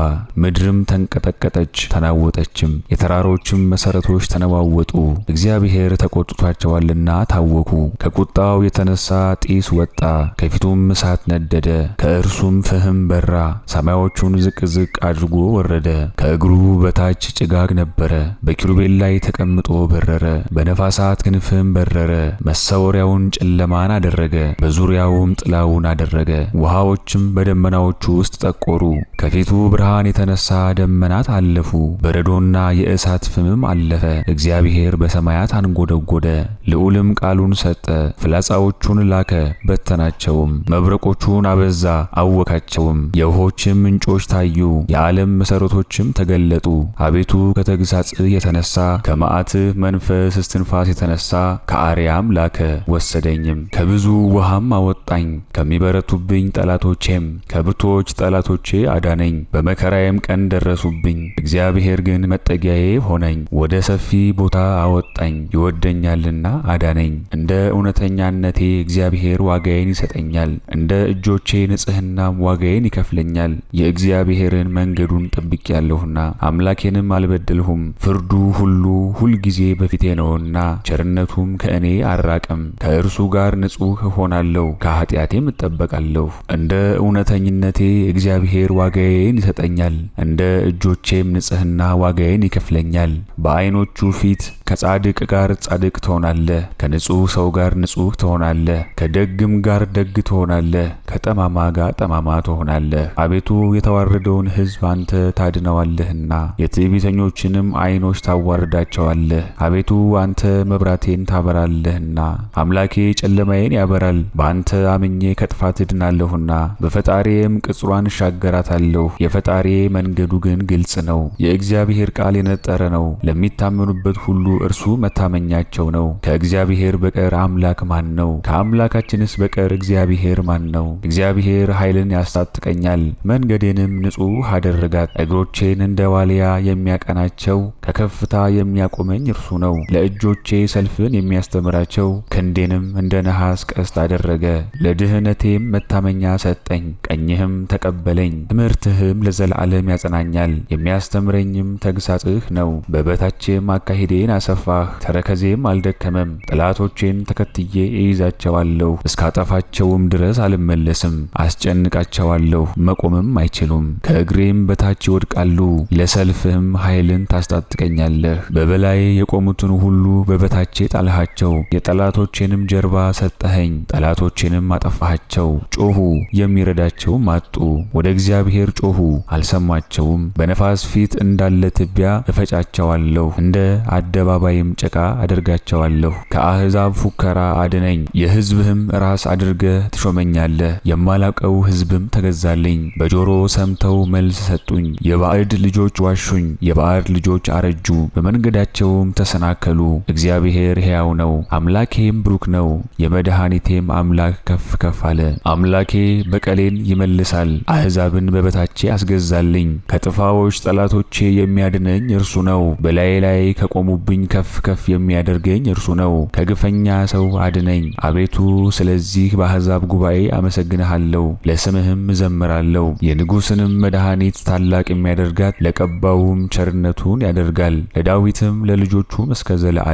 [SPEAKER 1] ምድርም ተንቀጠቀጠች ተናወጠችም፣ የተራሮችም መሰረቶች ተነዋወጡ። እግዚአብሔር ተቆጥቷቸዋልና ታወኩ። ከቁጣው የተነሳ ጢስ ወጣ፣ ከፊቱም እሳት ነደደ፣ ከእርሱም ፍህም በራ። ሰማዮቹን ዝቅ ዝቅ አድርጎ ወረደ። ከእግሩ በታች ጭጋግ ነበረ። በኪሩቤል ላይ ተቀምጦ በረረ። በነፋሳት ክንፍም በረረ። መሰወሪያውን ጨለማን አደረገ፣ በዙሪያውም ጥላውን አደረገ። ውሃዎችም በደመናዎቹ ውስጥ ጠቆሩ። ከፊቱ ብርሃን የተነሳ ደመናት አለፉ፣ በረዶና የእሳት ፍምም አለፈ። እግዚአብሔር በሰማያት አንጎደጎደ፣ ልዑልም ቃሉን ሰጠ። ፍላጻዎቹን ላከ፣ በተናቸውም። መብረቆቹን አበዛ፣ አወካቸውም። የውሆችም ምንጮች ታዩ፣ የዓለም መሠረቶችም ተገለጡ። አቤቱ ከተግሣጽህ የተነሳ ከመዓትህ መንፈስ እስትንፋስ የተነሳ ከአርያም ላከ፣ ወሰደኝም። ከብዙ ውሃም አወጣኝ፣ ከሚበረቱብኝ ጠላቶቼም ከብርቶች ጠላቶቼ አዳነኝ። በመከራዬም ቀን ደረሱብኝ፣ እግዚአብሔር ግን መጠጊያዬ ሆነኝ። ወደ ሰፊ ቦታ አወጣኝ፣ ይወደኛልና አዳነኝ። እንደ እውነተኛነቴ እግዚአብሔር ዋጋዬን ይሰጠኛል፣ እንደ እጆቼ ንጽሕናም ዋጋዬን ይከፍለኛል። የእግዚአብሔርን መንገዱን ጠብቄያለሁና አምላኬንም አልበደልሁም። ፍርዱ ሁሉ ሁልጊዜ በፊቴ ነውና ቸርነቱም ከእኔ አልራቀም። ከእርሱ ጋር ንጹሕ እሆናለሁ፣ ከኃጢአቴም እጠበቃለሁ። እንደ እውነተኝነቴ እግዚአብሔር ዋጋዬን ይሰጠኛል፣ እንደ እጆቼም ንጽሕና ዋጋዬን ይከፍለኛል። በዓይኖቹ ፊት ከጻድቅ ጋር ጻድቅ ትሆናለህ፣ ከንጹሕ ሰው ጋር ንጹሕ ትሆናለህ፣ ከደግም ጋር ደግ ትሆናለህ፣ ከጠማማ ጋር ጠማማ ትሆናለህ። አቤቱ የተዋረደውን ሕዝብ አንተ ታድነዋለህና የትዕቢተኞችንም ዓይኖች ታዋርዳቸዋለህ። አቤቱ አንተ መብራቴን ታበራለህና አምላኬ ጨለማዬን ያበራል። በአንተ አምኜ ከጥፋት እድናለሁና በፈጣሪዬም ቅጽሯን እሻገራታለሁ። የፈጣሪዬ መንገዱ ግን ግልጽ ነው፣ የእግዚአብሔር ቃል የነጠረ ነው። ለሚታመኑበት ሁሉ እርሱ መታመኛቸው ነው። ከእግዚአብሔር በቀር አምላክ ማን ነው? ከአምላካችንስ በቀር እግዚአብሔር ማን ነው? እግዚአብሔር ኃይልን ያስታጥቀኛል፣ መንገዴንም ንጹሕ አደረጋት። እግሮቼን እንደ ዋልያ የሚያቀናቸው፣ ከከፍታ የሚያቆመኝ እርሱ ነው። ለእጆቼ ሰልፍን የሚያስተምራቸው፣ ክንዴንም እንደ ነሐስ ቀስት አደረገ። ለድህነቴም መታመኛ ሰጠኝ፣ ቀኝህም ተቀበለኝ። ትምህርትህም ለዘላለም ያጸናኛል፣ የሚያስተምረኝም ተግሣጽህ ነው። በበታቼም አካሄዴን አሰፋህ፣ ተረከዜም አልደከመም። ጠላቶቼን ተከትዬ እይዛቸዋለሁ፣ እስካጠፋቸውም ድረስ አልመለስም። አስጨንቃቸዋለሁ፣ መቆምም አይችሉም። ከእግሬም በታች ይወድቃሉ። ለሰልፍህም ኃይልን ታስታጥቀኛለህ። በበላይ የቆሙትን ሁሉ በበታቼ ጣልሃቸው፣ የጠላቶቼንም ጀርባ ሰጠኸኝ። ጠላቶቼንም አጠፋሃቸው። ጮኹ፣ የሚረዳቸውም አጡ። ወደ እግዚአብሔር ጮኹ፣ አልሰማቸውም። በነፋስ ፊት እንዳለ ትቢያ እፈጫቸዋለሁ፣ እንደ አደባባይም ጭቃ አደርጋቸዋለሁ። ከአሕዛብ ፉከራ አድነኝ፣ የሕዝብህም ራስ አድርገህ ትሾመኛለህ። የማላውቀው ሕዝብም ተገዛልኝ፣ በጆሮ ሰምተው መልስ ሰጡኝ። የባዕድ ልጆች ዋሹኝ፣ የባዕድ ልጆች አረጁ፣ በመንገዳቸውም ተሰናከሉ። እግዚአብሔር ሕያው ነው፣ አምላኬም ብሩክ ነው፣ የመድኃኒቴም አምላክ ከፍ ከፍ አለ። አምላኬ በቀሌን ይመልሳል፣ አሕዛብን በበታቼ አስገዛልኝ። ከጥፋዎች ጠላቶቼ የሚያድነኝ እርሱ ነው። በላዬ ላይ ከቆሙብኝ ከፍ ከፍ የሚያደርገኝ እርሱ ነው። ከግፈኛ ሰው አድነኝ አቤቱ። ስለዚህ በአሕዛብ ጉባኤ አመሰግንሃለሁ፣ ለስምህም እዘምራለሁ። የንጉሥንም መድኃኒት ታላቅ የሚያደርጋት ለቀባውም ቸርነቱን ያደርጋል፣ ለዳዊትም ለልጆቹም እስከ ዘለዓለም።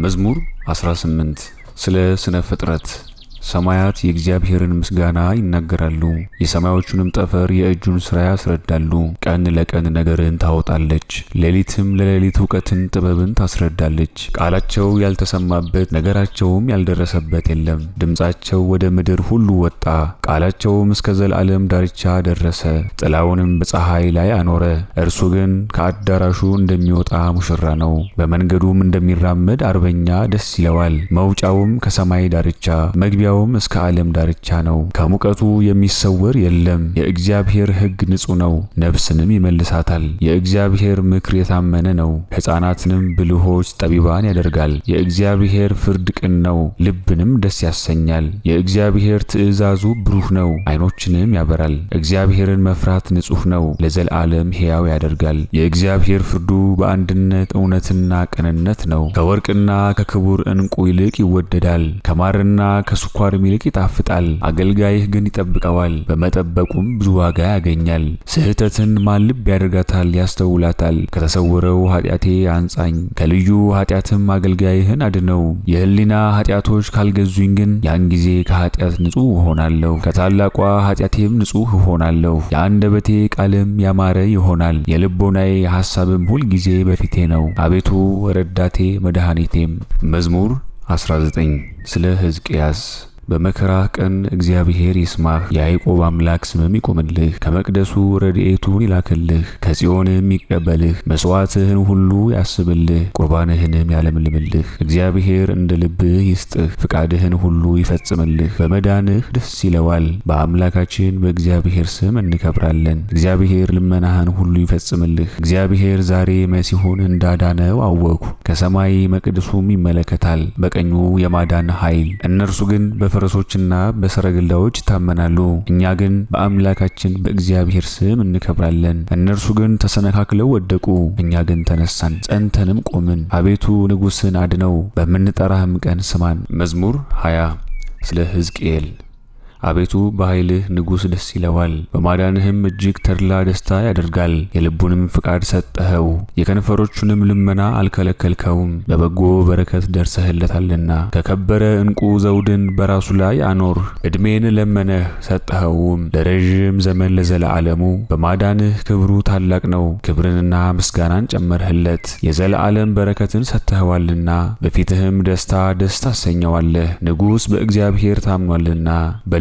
[SPEAKER 1] መዝሙር 18 ስለ ስነ ፍጥረት። ሰማያት የእግዚአብሔርን ምስጋና ይናገራሉ፣ የሰማዮቹንም ጠፈር የእጁን ሥራ ያስረዳሉ። ቀን ለቀን ነገርን ታወጣለች፣ ሌሊትም ለሌሊት እውቀትን ጥበብን ታስረዳለች። ቃላቸው ያልተሰማበት ነገራቸውም ያልደረሰበት የለም። ድምፃቸው ወደ ምድር ሁሉ ወጣ፣ ቃላቸውም እስከ ዘላለም ዳርቻ ደረሰ። ጥላውንም በፀሐይ ላይ አኖረ። እርሱ ግን ከአዳራሹ እንደሚወጣ ሙሽራ ነው፣ በመንገዱም እንደሚራመድ አርበኛ ደስ ይለዋል። መውጫውም ከሰማይ ዳርቻ መግቢያው እስከ ዓለም ዳርቻ ነው። ከሙቀቱ የሚሰወር የለም። የእግዚአብሔር ሕግ ንጹሕ ነው፣ ነፍስንም ይመልሳታል። የእግዚአብሔር ምክር የታመነ ነው፣ ሕፃናትንም ብልሆች ጠቢባን ያደርጋል። የእግዚአብሔር ፍርድ ቅን ነው፣ ልብንም ደስ ያሰኛል። የእግዚአብሔር ትእዛዙ ብሩህ ነው፣ ዓይኖችንም ያበራል። እግዚአብሔርን መፍራት ንጹሕ ነው፣ ለዘላለም ሕያው ያደርጋል። የእግዚአብሔር ፍርዱ በአንድነት እውነትና ቅንነት ነው። ከወርቅና ከክቡር ዕንቁ ይልቅ ይወደዳል። ከማርና ከስኳር ከስኳርም ይልቅ ይጣፍጣል። አገልጋይህ ግን ይጠብቀዋል፣ በመጠበቁም ብዙ ዋጋ ያገኛል። ስህተትን ማን ልብ ያደርጋታል ያስተውላታል? ከተሰወረው ኃጢአቴ አንጻኝ፣ ከልዩ ኃጢአትም አገልጋይህን አድነው። የህሊና ኃጢአቶች ካልገዙኝ ግን ያን ጊዜ ከኃጢአት ንጹሕ እሆናለሁ፣ ከታላቋ ኃጢአቴም ንጹሕ እሆናለሁ። የአንደበቴ ቃልም ያማረ ይሆናል፣ የልቦናዬ ሐሳብም ሁል ጊዜ በፊቴ ነው። አቤቱ ረዳቴ መድኃኒቴም። መዝሙር 19 ስለ ሕዝቅያስ። በመከራህ ቀን እግዚአብሔር ይስማህ፣ የያዕቆብ አምላክ ስምም ይቆምልህ። ከመቅደሱ ረድኤቱን ይላክልህ፣ ከጽዮንም ይቀበልህ። መሥዋዕትህን ሁሉ ያስብልህ፣ ቁርባንህንም ያለምልምልህ። እግዚአብሔር እንደ ልብህ ይስጥህ፣ ፍቃድህን ሁሉ ይፈጽምልህ። በመዳንህ ደስ ይለዋል፣ በአምላካችን በእግዚአብሔር ስም እንከብራለን። እግዚአብሔር ልመናህን ሁሉ ይፈጽምልህ። እግዚአብሔር ዛሬ መሲሁን እንዳዳነው አወኩ። ከሰማይ መቅደሱም ይመለከታል፣ በቀኙ የማዳን ኃይል። እነርሱ ግን በፈረሶችና በሰረገላዎች ይታመናሉ፣ እኛ ግን በአምላካችን በእግዚአብሔር ስም እንከብራለን። እነርሱ ግን ተሰነካክለው ወደቁ፣ እኛ ግን ተነሳን ጸንተንም ቆምን። አቤቱ ንጉሥን አድነው፣ በምንጠራህም ቀን ስማን። መዝሙር 20 ስለ ሕዝቅኤል። አቤቱ በኃይልህ ንጉሥ ደስ ይለዋል፣ በማዳንህም እጅግ ተድላ ደስታ ያደርጋል። የልቡንም ፍቃድ ሰጠኸው፣ የከንፈሮቹንም ልመና አልከለከልከውም። በበጎ በረከት ደርሰህለታልና ከከበረ ዕንቁ ዘውድን በራሱ ላይ አኖር። ዕድሜን ለመነህ ሰጠኸውም፣ ለረዥም ዘመን ለዘለዓለሙ። በማዳንህ ክብሩ ታላቅ ነው፣ ክብርንና ምስጋናን ጨመርህለት። የዘለዓለም በረከትን ሰጥተኸዋልና በፊትህም ደስታ ደስ ታሰኘዋለህ። ንጉሥ በእግዚአብሔር ታምኗልና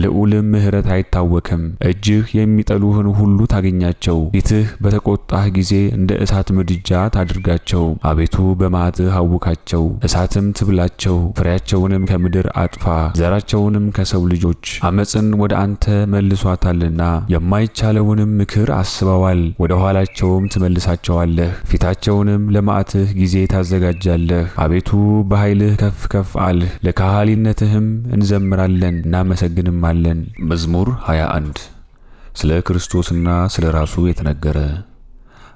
[SPEAKER 1] ልዑልም ምሕረት አይታወክም። እጅህ የሚጠሉህን ሁሉ ታገኛቸው፣ ፊትህ በተቆጣህ ጊዜ እንደ እሳት ምድጃ ታድርጋቸው። አቤቱ በመዓትህ አውካቸው፣ እሳትም ትብላቸው። ፍሬያቸውንም ከምድር አጥፋ፣ ዘራቸውንም ከሰው ልጆች። አመፅን ወደ አንተ መልሷታልና የማይቻለውንም ምክር አስበዋል። ወደ ኋላቸውም ትመልሳቸዋለህ፣ ፊታቸውንም ለመዓትህ ጊዜ ታዘጋጃለህ። አቤቱ በኃይልህ ከፍ ከፍ አልህ፣ ለካህሊነትህም እንዘምራለን እናመሰግንማለን። መዝሙር 21 ስለ ክርስቶስና ስለ ራሱ የተነገረ።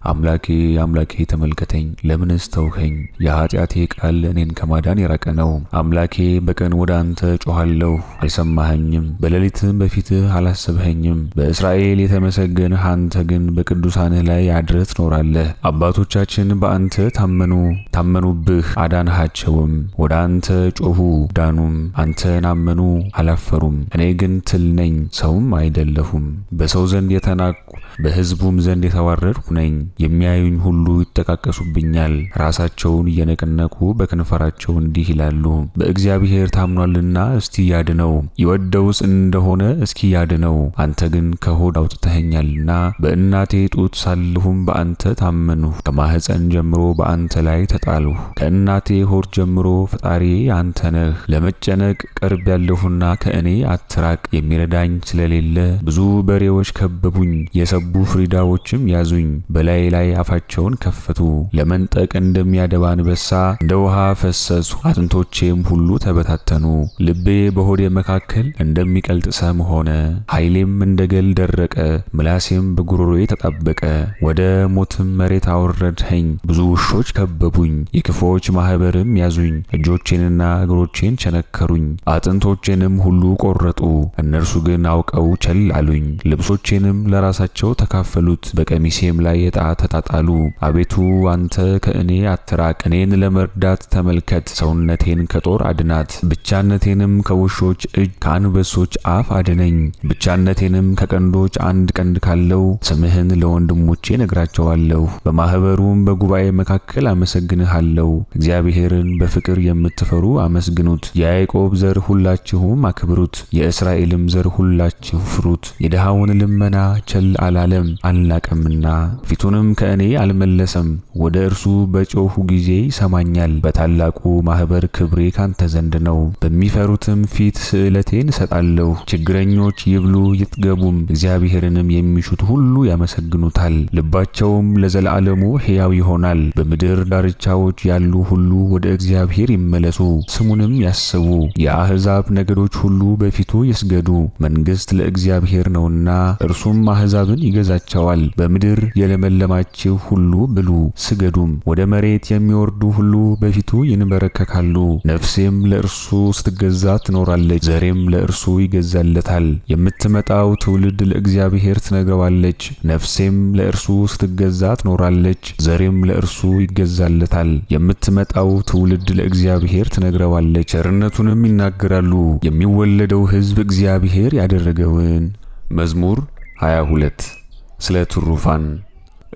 [SPEAKER 1] አምላኬ አምላኬ ተመልከተኝ፣ ለምንስ ተውኸኝ? የኃጢአቴ ቃል እኔን ከማዳን የራቀ ነው። አምላኬ በቀን ወደ አንተ ጮኻለሁ፣ አልሰማኸኝም። በሌሊትም በፊትህ አላሰብኸኝም። በእስራኤል የተመሰገንህ አንተ ግን በቅዱሳንህ ላይ አድረህ ትኖራለህ። አባቶቻችን በአንተ ታመኑብህ፣ አዳንሃቸውም። ወደ አንተ ጮኹ ዳኑም፣ አንተን አመኑ አላፈሩም። እኔ ግን ትል ነኝ ሰውም አይደለሁም፣ በሰው ዘንድ የተናቅሁ በሕዝቡም ዘንድ የተዋረድሁ ነኝ። የሚያዩኝ ሁሉ ይጠቃቀሱብኛል፣ ራሳቸውን እየነቀነቁ በከንፈራቸው እንዲህ ይላሉ፣ በእግዚአብሔር ታምኗልና እስቲ ያድነው፣ ይወደውስ እንደሆነ እስኪ ያድነው። አንተ ግን ከሆድ አውጥተኸኛልና በእናቴ ጡት ሳለሁም በአንተ ታመንሁ። ከማኅፀን ጀምሮ በአንተ ላይ ተጣልሁ፣ ከእናቴ ሆድ ጀምሮ ፈጣሪዬ አንተ ነህ። ለመጨነቅ ቀርቤያለሁና ከእኔ አትራቅ። የሚረዳኝ ስለሌለ ብዙ በሬዎች ከበቡኝ፣ የሰቡ ፍሪዳዎችም ያዙኝ። በላይ ላይ አፋቸውን ከፈቱ፣ ለመንጠቅ እንደሚያደባ አንበሳ እንደ ውሃ ፈሰሱ። አጥንቶቼም ሁሉ ተበታተኑ። ልቤ በሆዴ መካከል እንደሚቀልጥ ሰም ሆነ። ኃይሌም እንደ ገል ደረቀ፣ ምላሴም በጉሮሮዬ ተጣበቀ። ወደ ሞትም መሬት አወረድኸኝ። ብዙ ውሾች ከበቡኝ፣ የክፉዎች ማህበርም ያዙኝ። እጆቼንና እግሮቼን ቸነከሩኝ፣ አጥንቶቼንም ሁሉ ቆረጡ። እነርሱ ግን አውቀው ቸል አሉኝ፣ ልብሶቼንም ለራሳቸው ተካፈሉት። በቀሚሴም ላይ ዕጣ ተጣጣሉ። አቤቱ አንተ ከእኔ አትራቅ፣ እኔን ለመርዳት ተመልከት። ሰውነቴን ከጦር አድናት፣ ብቻነቴንም ከውሾች እጅ ከአንበሶች አፍ አድነኝ። ብቻነቴንም ከቀንዶች አንድ ቀንድ ካለው ስምህን ለወንድሞቼ ነግራቸዋለሁ። በማህበሩም በጉባኤ መካከል አመሰግንሃለሁ። እግዚአብሔርን በፍቅር የምትፈሩ አመስግኑት። የያዕቆብ ዘር ሁላችሁም አክብሩት፣ የእስራኤልም ዘር ሁላችሁ ፍሩት። የድሃውን ልመና ቸል አላለም አልናቀምና ፊቱንም ከእኔ አልመለሰም። ወደ እርሱ በጮኹ ጊዜ ይሰማኛል። በታላቁ ማህበር ክብሬ ካንተ ዘንድ ነው። በሚፈሩትም ፊት ስእለቴን እሰጣለሁ። ችግረኞች ይብሉ ይጥገቡም፣ እግዚአብሔርንም የሚሹት ሁሉ ያመሰግኑታል። ልባቸውም ለዘላለሙ ሕያው ይሆናል። በምድር ዳርቻዎች ያሉ ሁሉ ወደ እግዚአብሔር ይመለሱ፣ ስሙንም ያስቡ። የአሕዛብ ነገዶች ሁሉ በፊቱ ይስገዱ። መንግሥት ለእግዚአብሔር ነውና እርሱም አሕዛብን ይገዛቸዋል። በምድር የለመለማችሁ ሁሉ ብሉ ስገዱም፣ ወደ መሬት የሚወርዱ ሁሉ በፊቱ ይንበረከካሉ። ነፍሴም ለእርሱ ስትገዛ ትኖራለች፣ ዘሬም ለእርሱ ይገዛለታል። የምትመጣው ትውልድ ለእግዚአብሔር ትነግረዋለች። ነፍሴም ለእርሱ ስትገዛ ትኖራለች፣ ዘሬም ለእርሱ ይገዛለታል። የምትመጣው ትውልድ ለእግዚአብሔር ትነግረዋለች፣ ቸርነቱንም ይናገራሉ። የሚወለደው ሕዝብ እግዚአብሔር ያደረገውን። መዝሙር 22 ስለ ትሩፋን።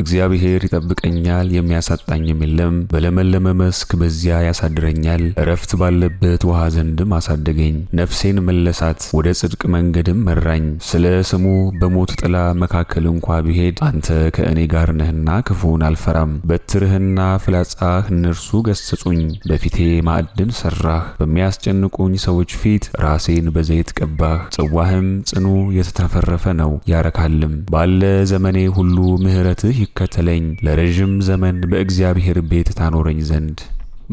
[SPEAKER 1] እግዚአብሔር ይጠብቀኛል፣ የሚያሳጣኝም የለም። በለመለመ መስክ በዚያ ያሳድረኛል፣ እረፍት ባለበት ውሃ ዘንድም አሳደገኝ። ነፍሴን መለሳት፣ ወደ ጽድቅ መንገድም መራኝ። ስለ ስሙ በሞት ጥላ መካከል እንኳ ብሄድ አንተ ከእኔ ጋር ነህና ክፉን አልፈራም። በትርህና ፍላጻህ እነርሱ ገሰጹኝ። በፊቴ ማዕድን ሰራህ፣ በሚያስጨንቁኝ ሰዎች ፊት ራሴን በዘይት ቀባህ። ጽዋህም ጽኑ የተትረፈረፈ ነው ያረካልም። ባለ ዘመኔ ሁሉ ምሕረትህ ይከተለኝ፣ ለረጅም ዘመን በእግዚአብሔር ቤት ታኖረኝ ዘንድ።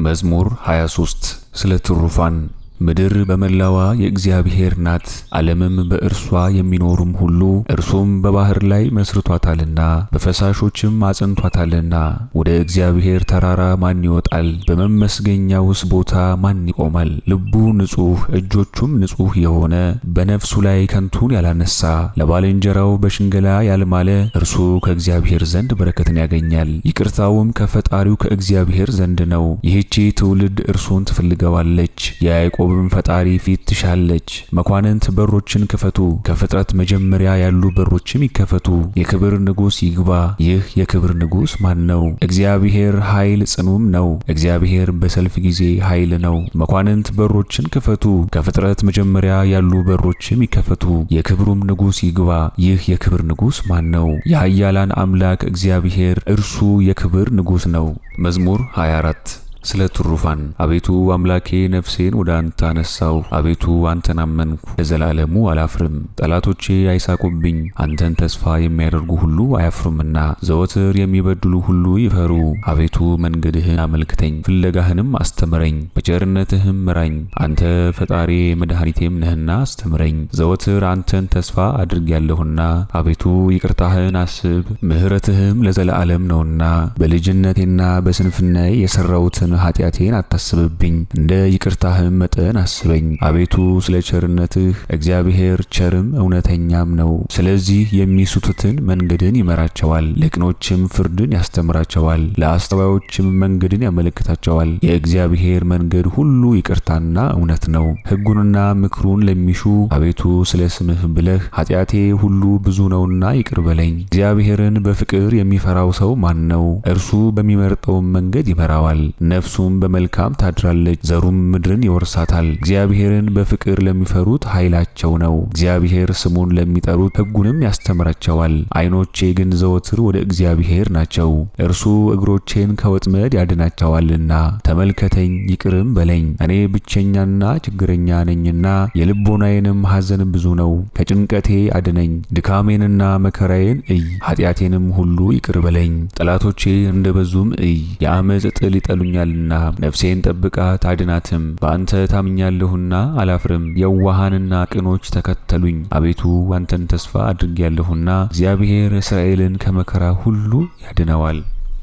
[SPEAKER 1] መዝሙር 23 ስለ ትሩፋን። ምድር በመላዋ የእግዚአብሔር ናት፣ ዓለምም በእርሷ የሚኖሩም ሁሉ። እርሱም በባህር ላይ መስርቷታልና በፈሳሾችም አጽንቷታልና። ወደ እግዚአብሔር ተራራ ማን ይወጣል? በመመስገኛውስ ቦታ ማን ይቆማል? ልቡ ንጹሕ እጆቹም ንጹሕ የሆነ በነፍሱ ላይ ከንቱን ያላነሳ ለባልንጀራው በሽንገላ ያልማለ እርሱ ከእግዚአብሔር ዘንድ በረከትን ያገኛል፣ ይቅርታውም ከፈጣሪው ከእግዚአብሔር ዘንድ ነው። ይህቺ ትውልድ እርሱን ትፈልገዋለች፣ የያዕቆብም ፈጣሪ ፊት ትሻለች። መኳንንት በሮችን ክፈቱ፣ ከፍጥረት መጀመሪያ ያሉ በሮችም ይከፈቱ። የክብር ንጉሥ ይግባ። ይህ የክብር ንጉሥ ማን ነው? እግዚአብሔር ኃይል ጽኑም ነው። እግዚአብሔር በሰልፍ ጊዜ ኃይል ነው። መኳንንት በሮችን ክፈቱ፣ ከፍጥረት መጀመሪያ ያሉ በሮችም ይከፈቱ። የክብሩም ንጉሥ ይግባ። ይህ የክብር ንጉሥ ማን ነው? የኃያላን አምላክ እግዚአብሔር እርሱ የክብር ንጉሥ ነው። መዝሙር 24 ስለ ትሩፋን። አቤቱ አምላኬ ነፍሴን ወደ አንተ አነሳው። አቤቱ አንተን አመንኩ፣ ለዘላለሙ አላፍርም። ጠላቶቼ አይሳቁብኝ፣ አንተን ተስፋ የሚያደርጉ ሁሉ አያፍሩምና። ዘወትር የሚበድሉ ሁሉ ይፈሩ። አቤቱ መንገድህን አመልክተኝ፣ ፍለጋህንም አስተምረኝ፣ በቸርነትህም ምራኝ። አንተ ፈጣሪ መድኃኒቴም ነህና አስተምረኝ። ዘወትር አንተን ተስፋ አድርጌያለሁና አቤቱ ይቅርታህን አስብ፣ ምሕረትህም ለዘላለም ነውና። በልጅነቴና በስንፍናዬ የሰራሁትን ኃጢአቴን አታስብብኝ፣ እንደ ይቅርታህም መጠን አስበኝ። አቤቱ ስለ ቸርነትህ እግዚአብሔር ቸርም እውነተኛም ነው። ስለዚህ የሚስቱትን መንገድን ይመራቸዋል፣ ለቅኖችም ፍርድን ያስተምራቸዋል፣ ለአስተዋዮችም መንገድን ያመለክታቸዋል። የእግዚአብሔር መንገድ ሁሉ ይቅርታና እውነት ነው። ሕጉንና ምክሩን ለሚሹ አቤቱ ስለ ስምህ ብለህ ኃጢአቴ ሁሉ ብዙ ነውና ይቅር በለኝ። እግዚአብሔርን በፍቅር የሚፈራው ሰው ማን ነው? እርሱ በሚመርጠው መንገድ ይመራዋል። ነፍሱም በመልካም ታድራለች፣ ዘሩም ምድርን ይወርሳታል። እግዚአብሔርን በፍቅር ለሚፈሩት ኃይላቸው ነው። እግዚአብሔር ስሙን ለሚጠሩት ሕጉንም ያስተምራቸዋል። ዓይኖቼ ግን ዘወትር ወደ እግዚአብሔር ናቸው፣ እርሱ እግሮቼን ከወጥመድ ያድናቸዋልና። ተመልከተኝ ይቅርም በለኝ፣ እኔ ብቸኛና ችግረኛ ነኝና፣ የልቦናዬንም ሐዘን ብዙ ነው። ከጭንቀቴ አድነኝ፣ ድካሜንና መከራዬን እይ፣ ኃጢአቴንም ሁሉ ይቅር በለኝ። ጠላቶቼ እንደበዙም እይ፣ የዓመፅ ጥል ይጠሉኛልና። ነፍሴን ጠብቃት አድናትም። በአንተ ታምኛለሁና አላፍርም። የዋሃንና ቅኖች ተከተሉኝ። አቤቱ አንተን ተስፋ አድርጌያለሁና እግዚአብሔር እስራኤልን ከመከራ ሁሉ ያድነዋል።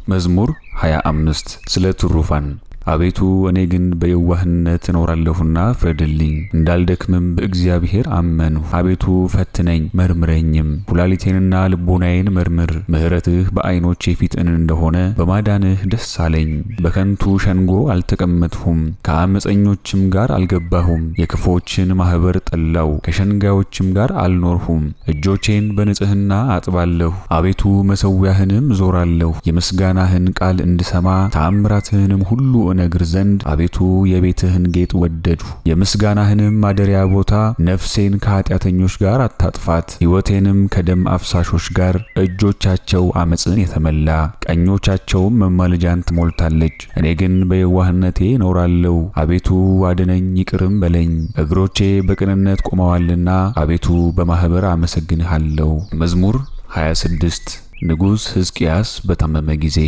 [SPEAKER 1] መዝሙር 25 ስለ ትሩፋን። አቤቱ እኔ ግን በየዋህነት እኖራለሁና ፍረድልኝ፣ እንዳልደክምም በእግዚአብሔር አመንሁ። አቤቱ ፈትነኝ መርምረኝም፣ ኩላሊቴንና ልቦናዬን መርምር። ምሕረትህ በዓይኖቼ ፊት እንደሆነ በማዳንህ ደስ አለኝ። በከንቱ ሸንጎ አልተቀመጥሁም፣ ከአመፀኞችም ጋር አልገባሁም። የክፎችን ማኅበር ጠላው፣ ከሸንጋዮችም ጋር አልኖርሁም። እጆቼን በንጽሕና አጥባለሁ፣ አቤቱ መሠዊያህንም ዞራለሁ። የምስጋናህን ቃል እንድሰማ ተአምራትህንም ሁሉ እነግር ዘንድ አቤቱ የቤትህን ጌጥ ወደድሁ። የምስጋናህንም ማደሪያ ቦታ ነፍሴን ከኃጢአተኞች ጋር አታጥፋት፣ ሕይወቴንም ከደም አፍሳሾች ጋር። እጆቻቸው አመፅን የተመላ ቀኞቻቸውም መማለጃን ትሞልታለች። እኔ ግን በየዋህነቴ እኖራለሁ። አቤቱ አድነኝ ይቅርም በለኝ። እግሮቼ በቅንነት ቆመዋልና አቤቱ በማኅበር አመሰግንሃለሁ። መዝሙር 26 ንጉሥ ሕዝቅያስ በታመመ ጊዜ።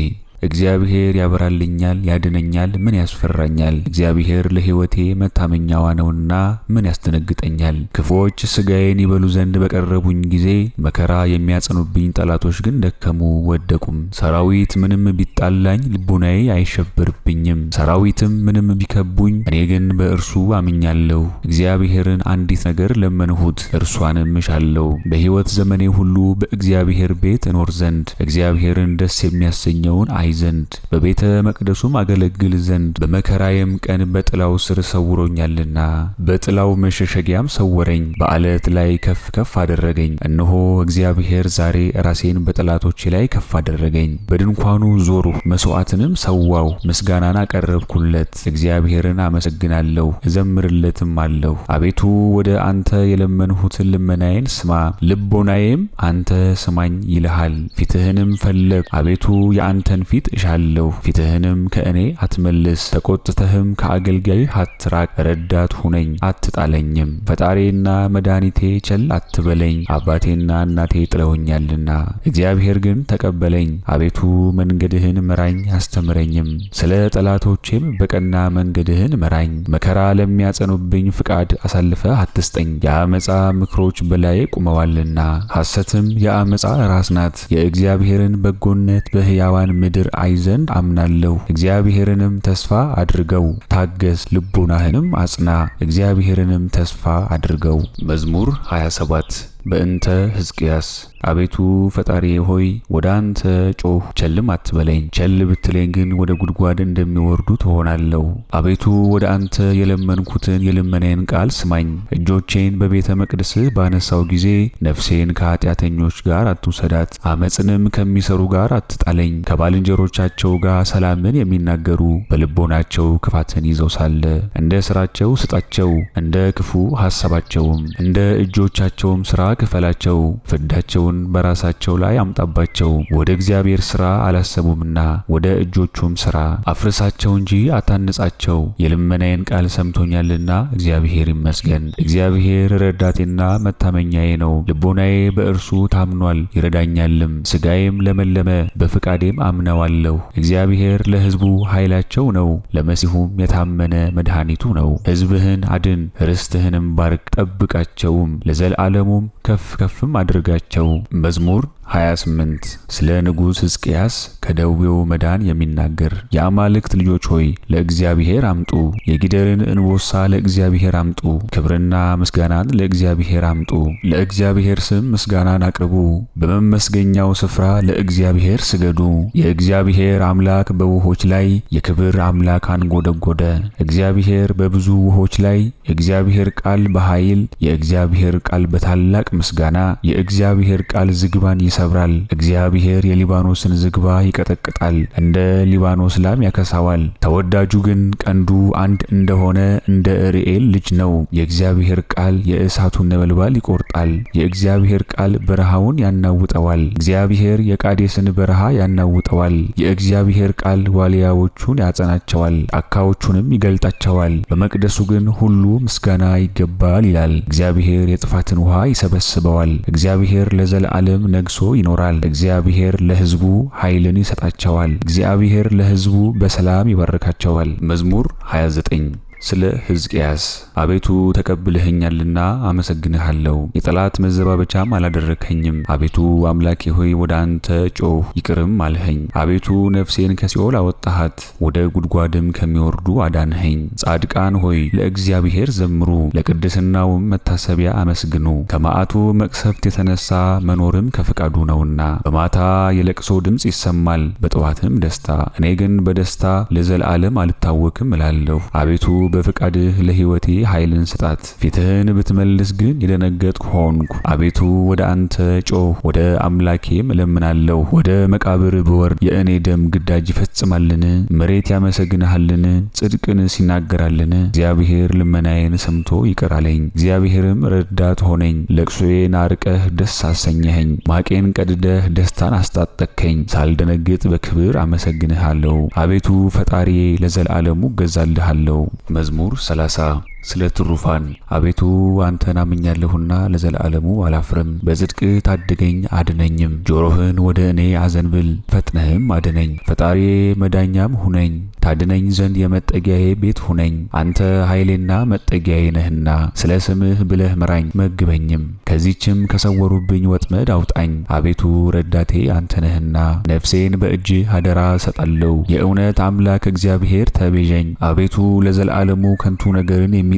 [SPEAKER 1] እግዚአብሔር ያበራልኛል፣ ያድነኛል፣ ምን ያስፈራኛል? እግዚአብሔር ለሕይወቴ መታመኛዋ ነውና ምን ያስደነግጠኛል? ክፉዎች ሥጋዬን ይበሉ ዘንድ በቀረቡኝ ጊዜ መከራ የሚያጸኑብኝ ጠላቶች ግን ደከሙ ወደቁም። ሰራዊት ምንም ቢጣላኝ ልቡናዬ አይሸበርብኝም። ሰራዊትም ምንም ቢከቡኝ እኔ ግን በእርሱ አምኛለሁ። እግዚአብሔርን አንዲት ነገር ለመንሁት እርሷንም እሻለሁ፣ በሕይወት ዘመኔ ሁሉ በእግዚአብሔር ቤት እኖር ዘንድ እግዚአብሔርን ደስ የሚያሰኘውን አይ ዘንድ በቤተ መቅደሱም አገለግል ዘንድ። በመከራዬም ቀን በጥላው ስር ሰውሮኛልና በጥላው መሸሸጊያም ሰወረኝ። በዓለት ላይ ከፍ ከፍ አደረገኝ። እነሆ እግዚአብሔር ዛሬ ራሴን በጠላቶቼ ላይ ከፍ አደረገኝ። በድንኳኑ ዞርሁ፣ መስዋዕትንም ሰዋው፣ ምስጋናን አቀረብኩለት። እግዚአብሔርን አመሰግናለሁ እዘምርለትም አለሁ። አቤቱ ወደ አንተ የለመንሁትን ልመናዬን ስማ፣ ልቦናዬም አንተ ስማኝ ይልሃል። ፊትህንም ፈለግ፣ አቤቱ የአንተን ፊት እሻለሁ። ፊትህንም ከእኔ አትመልስ፣ ተቆጥተህም ከአገልጋይህ አትራቅ። ረዳት ሁነኝ አትጣለኝም። ፈጣሪና መድኃኒቴ ቸል አትበለኝ። አባቴና እናቴ ጥለውኛልና እግዚአብሔር ግን ተቀበለኝ። አቤቱ መንገድህን ምራኝ አስተምረኝም፣ ስለ ጠላቶቼም በቀና መንገድህን ምራኝ። መከራ ለሚያጸኑብኝ ፍቃድ አሳልፈህ አትስጠኝ። የአመፃ ምክሮች በላዬ ቁመዋልና ሐሰትም የአመፃ ራስ ናት። የእግዚአብሔርን በጎነት በሕያዋን ምድር አይ ዘንድ አምናለሁ። እግዚአብሔርንም ተስፋ አድርገው፣ ታገስ፣ ልቡናህንም አጽና። እግዚአብሔርንም ተስፋ አድርገው። መዝሙር 27 በእንተ ሕዝቅያስ። አቤቱ ፈጣሪዬ ሆይ ወደ አንተ ጮህ፣ ቸልም አትበለኝ። ቸል ብትለኝ ግን ወደ ጉድጓድ እንደሚወርዱ ትሆናለሁ። አቤቱ ወደ አንተ የለመንኩትን የልመናዬን ቃል ስማኝ። እጆቼን በቤተ መቅደስህ ባነሳው ጊዜ ነፍሴን ከኃጢአተኞች ጋር አትውሰዳት፣ አመፅንም ከሚሰሩ ጋር አትጣለኝ። ከባልንጀሮቻቸው ጋር ሰላምን የሚናገሩ በልቦናቸው ክፋትን ይዘው ሳለ እንደ ሥራቸው ስጣቸው፣ እንደ ክፉ ሐሳባቸውም እንደ እጆቻቸውም ሥራ ክፈላቸው። ፍዳቸውን በራሳቸው ላይ አምጣባቸው። ወደ እግዚአብሔር ሥራ አላሰቡምና ወደ እጆቹም ሥራ አፍርሳቸው እንጂ አታንጻቸው። የልመናዬን ቃል ሰምቶኛልና እግዚአብሔር ይመስገን። እግዚአብሔር ረዳቴና መታመኛዬ ነው። ልቦናዬ በእርሱ ታምኗል ይረዳኛልም። ሥጋዬም ለመለመ፣ በፍቃዴም አምነዋለሁ። እግዚአብሔር ለሕዝቡ ኃይላቸው ነው፣ ለመሲሁም የታመነ መድኃኒቱ ነው። ሕዝብህን አድን፣ ርስትህንም ባርክ፣ ጠብቃቸውም ለዘላለሙም ከፍ ከፍም አድርጋቸው። መዝሙር 28 ስለ ንጉሥ ሕዝቅያስ ከደዌው መዳን የሚናገር። የአማልክት ልጆች ሆይ ለእግዚአብሔር አምጡ፣ የጊደርን እንቦሳ ለእግዚአብሔር አምጡ። ክብርና ምስጋናን ለእግዚአብሔር አምጡ። ለእግዚአብሔር ስም ምስጋናን አቅርቡ፣ በመመስገኛው ስፍራ ለእግዚአብሔር ስገዱ። የእግዚአብሔር አምላክ በውሆች ላይ የክብር አምላክ አንጎደጎደ። እግዚአብሔር በብዙ ውሆች ላይ፣ የእግዚአብሔር ቃል በኃይል፣ የእግዚአብሔር ቃል በታላቅ ምስጋና። የእግዚአብሔር ቃል ዝግባን ይሰብራል። እግዚአብሔር የሊባኖስን ዝግባ ይቀጠቅጣል፣ እንደ ሊባኖስ ላም ያከሳዋል። ተወዳጁ ግን ቀንዱ አንድ እንደሆነ እንደ እርኤል ልጅ ነው። የእግዚአብሔር ቃል የእሳቱን ነበልባል ይቆርጣል። የእግዚአብሔር ቃል በረሃውን ያናውጠዋል። እግዚአብሔር የቃዴስን በረሃ ያናውጠዋል። የእግዚአብሔር ቃል ዋልያዎቹን ያጸናቸዋል፣ ጫካዎቹንም ይገልጣቸዋል። በመቅደሱ ግን ሁሉ ምስጋና ይገባል ይላል። እግዚአብሔር የጥፋትን ውሃ ይሰበስበዋል። እግዚአብሔር ለዘላለም ነግሶ ይኖራል። እግዚአብሔር ለሕዝቡ ኃይልን ይሰጣቸዋል። እግዚአብሔር ለሕዝቡ በሰላም ይባርካቸዋል። መዝሙር 29 ስለ ሕዝቅያስ። አቤቱ ተቀብለኸኛልና አመሰግንሃለሁ፣ የጠላት መዘባበቻም አላደረከኝም። አቤቱ አምላኬ ሆይ ወደ አንተ ጮህ፣ ይቅርም አልኸኝ። አቤቱ ነፍሴን ከሲኦል አወጣሃት፣ ወደ ጉድጓድም ከሚወርዱ አዳንኸኝ። ጻድቃን ሆይ ለእግዚአብሔር ዘምሩ፣ ለቅድስናውም መታሰቢያ አመስግኑ። ከመዓቱ መቅሰፍት የተነሳ መኖርም ከፈቃዱ ነውና። በማታ የለቅሶ ድምፅ ይሰማል፣ በጠዋትም ደስታ። እኔ ግን በደስታ ለዘላለም አልታወክም እላለሁ። አቤቱ በፍቃድህ ለሕይወቴ ኃይልን ስጣት። ፊትህን ብትመልስ ግን የደነገጥኩ ሆንኩ። አቤቱ ወደ አንተ ጮህ፣ ወደ አምላኬም እለምናለሁ። ወደ መቃብር ብወርድ የእኔ ደም ግዳጅ ይፈጽማልን? መሬት ያመሰግንሃልን? ጽድቅንስ ይናገራልን? እግዚአብሔር ልመናዬን ሰምቶ ይቅር አለኝ። እግዚአብሔርም ረዳት ሆነኝ። ለቅሶዬን አርቀህ ደስ አሰኘኸኝ። ማቄን ቀድደህ ደስታን አስታጠቅከኝ። ሳልደነግጥ በክብር አመሰግንሃለሁ። አቤቱ ፈጣሪዬ ለዘላለሙ እገዛልሃለሁ። መዝሙር 30 ስለ ትሩፋን። አቤቱ አንተን አምኛለሁና ለዘላለሙ አላፍርም። በጽድቅ ታድገኝ አድነኝም። ጆሮህን ወደ እኔ አዘንብል ፈጥነህም አድነኝ። ፈጣሪ መዳኛም ሁነኝ፣ ታድነኝ ዘንድ የመጠጊያዬ ቤት ሁነኝ። አንተ ኃይሌና መጠጊያዬ ነህና ስለ ስምህ ብለህ ምራኝ መግበኝም። ከዚህችም ከሰወሩብኝ ወጥመድ አውጣኝ። አቤቱ ረዳቴ አንተ ነህና ነፍሴን በእጅህ አደራ እሰጣለሁ። የእውነት አምላክ እግዚአብሔር ተቤዠኝ። አቤቱ ለዘላለሙ ከንቱ ነገርን የሚጠብቁ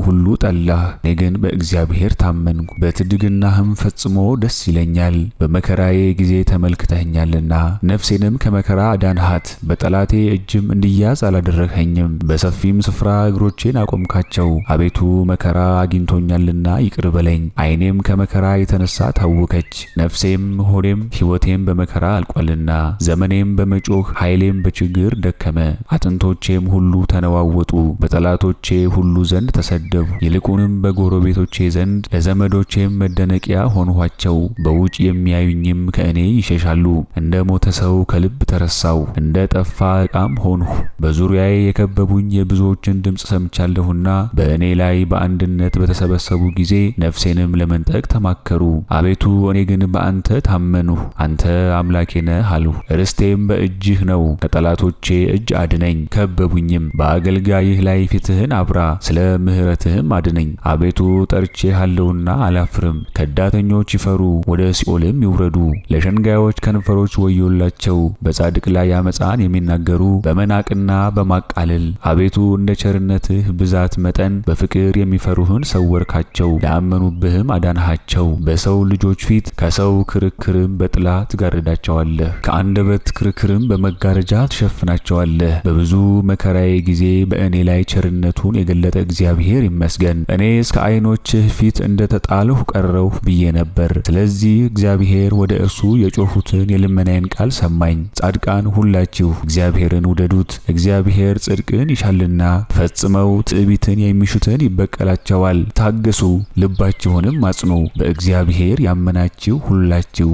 [SPEAKER 1] ሁሉ ጠላህ። እኔ ግን በእግዚአብሔር ታመንኩ፣ በትድግናህም ፈጽሞ ደስ ይለኛል። በመከራዬ ጊዜ ተመልክተኸኛልና ነፍሴንም ከመከራ አዳንሃት። በጠላቴ እጅም እንዲያዝ አላደረግኸኝም። በሰፊም ስፍራ እግሮቼን አቆምካቸው። አቤቱ መከራ አግኝቶኛልና ይቅር በለኝ። ዓይኔም ከመከራ የተነሳ ታወከች። ነፍሴም ሆዴም ሕይወቴም በመከራ አልቋልና ዘመኔም በመጮህ ኃይሌም በችግር ደከመ። አጥንቶቼም ሁሉ ተነዋወጡ፣ በጠላቶቼ ሁሉ ዘንድ ተሰደቡ። ይልቁንም በጎረቤቶቼ ዘንድ ለዘመዶቼም መደነቂያ ሆንኋቸው። በውጭ የሚያዩኝም ከእኔ ይሸሻሉ። እንደ ሞተ ሰው ከልብ ተረሳው፣ እንደ ጠፋ ዕቃም ሆንሁ። በዙሪያዬ የከበቡኝ የብዙዎችን ድምፅ ሰምቻለሁና በእኔ ላይ በአንድነት በተሰበሰቡ ጊዜ ነፍሴንም ለመንጠቅ ተማከሩ። አቤቱ እኔ ግን በአንተ ታመንሁ። አንተ አምላኬ ነህ አልሁ። ርስቴም በእጅህ ነው። ከጠላቶቼ እጅ አድነኝ፣ ከበቡኝም። በአገልጋይህ ላይ ፊትህን አብራ፣ ስለ ምሕረትህም አድነኝ። አቤቱ ጠርቼሃለሁና አላፍርም። ከዳተኞች ይፈሩ፣ ወደ ሲኦልም ይውረዱ። ለሸንጋዮች ከንፈሮች ወዮላቸው፣ በጻድቅ ላይ አመፃን የሚናገሩ በመናቅና በማቃለል። አቤቱ እንደ ቸርነትህ ብዛት መጠን በፍቅር የሚፈሩህን ሰወርካቸው፣ ያመኑብህም አዳንሃቸው። በሰው ልጆች ፊት ከሰው ክርክርም በጥላ ትጋርዳቸዋለህ፣ ከአንደበት ክርክርም በመጋረጃ ትሸፍናቸዋለህ። በብዙ መከራዬ ጊዜ በእኔ ላይ ቸርነቱን የገለጠ እግዚአብሔር ይመስገን። እኔ እስከ ዓይኖችህ ፊት እንደተጣልሁ ቀረሁ ብዬ ነበር። ስለዚህ እግዚአብሔር ወደ እርሱ የጮኹትን የልመናዬን ቃል ሰማኝ። ጻድቃን ሁላችሁ እግዚአብሔርን ውደዱት፣ እግዚአብሔር ጽድቅን ይሻልና ፈጽመው ትዕቢትን የሚሹትን ይበቀላቸዋል። ታገሱ፣ ልባችሁንም አጽኑ፣ በእግዚአብሔር ያመናችሁ ሁላችሁ።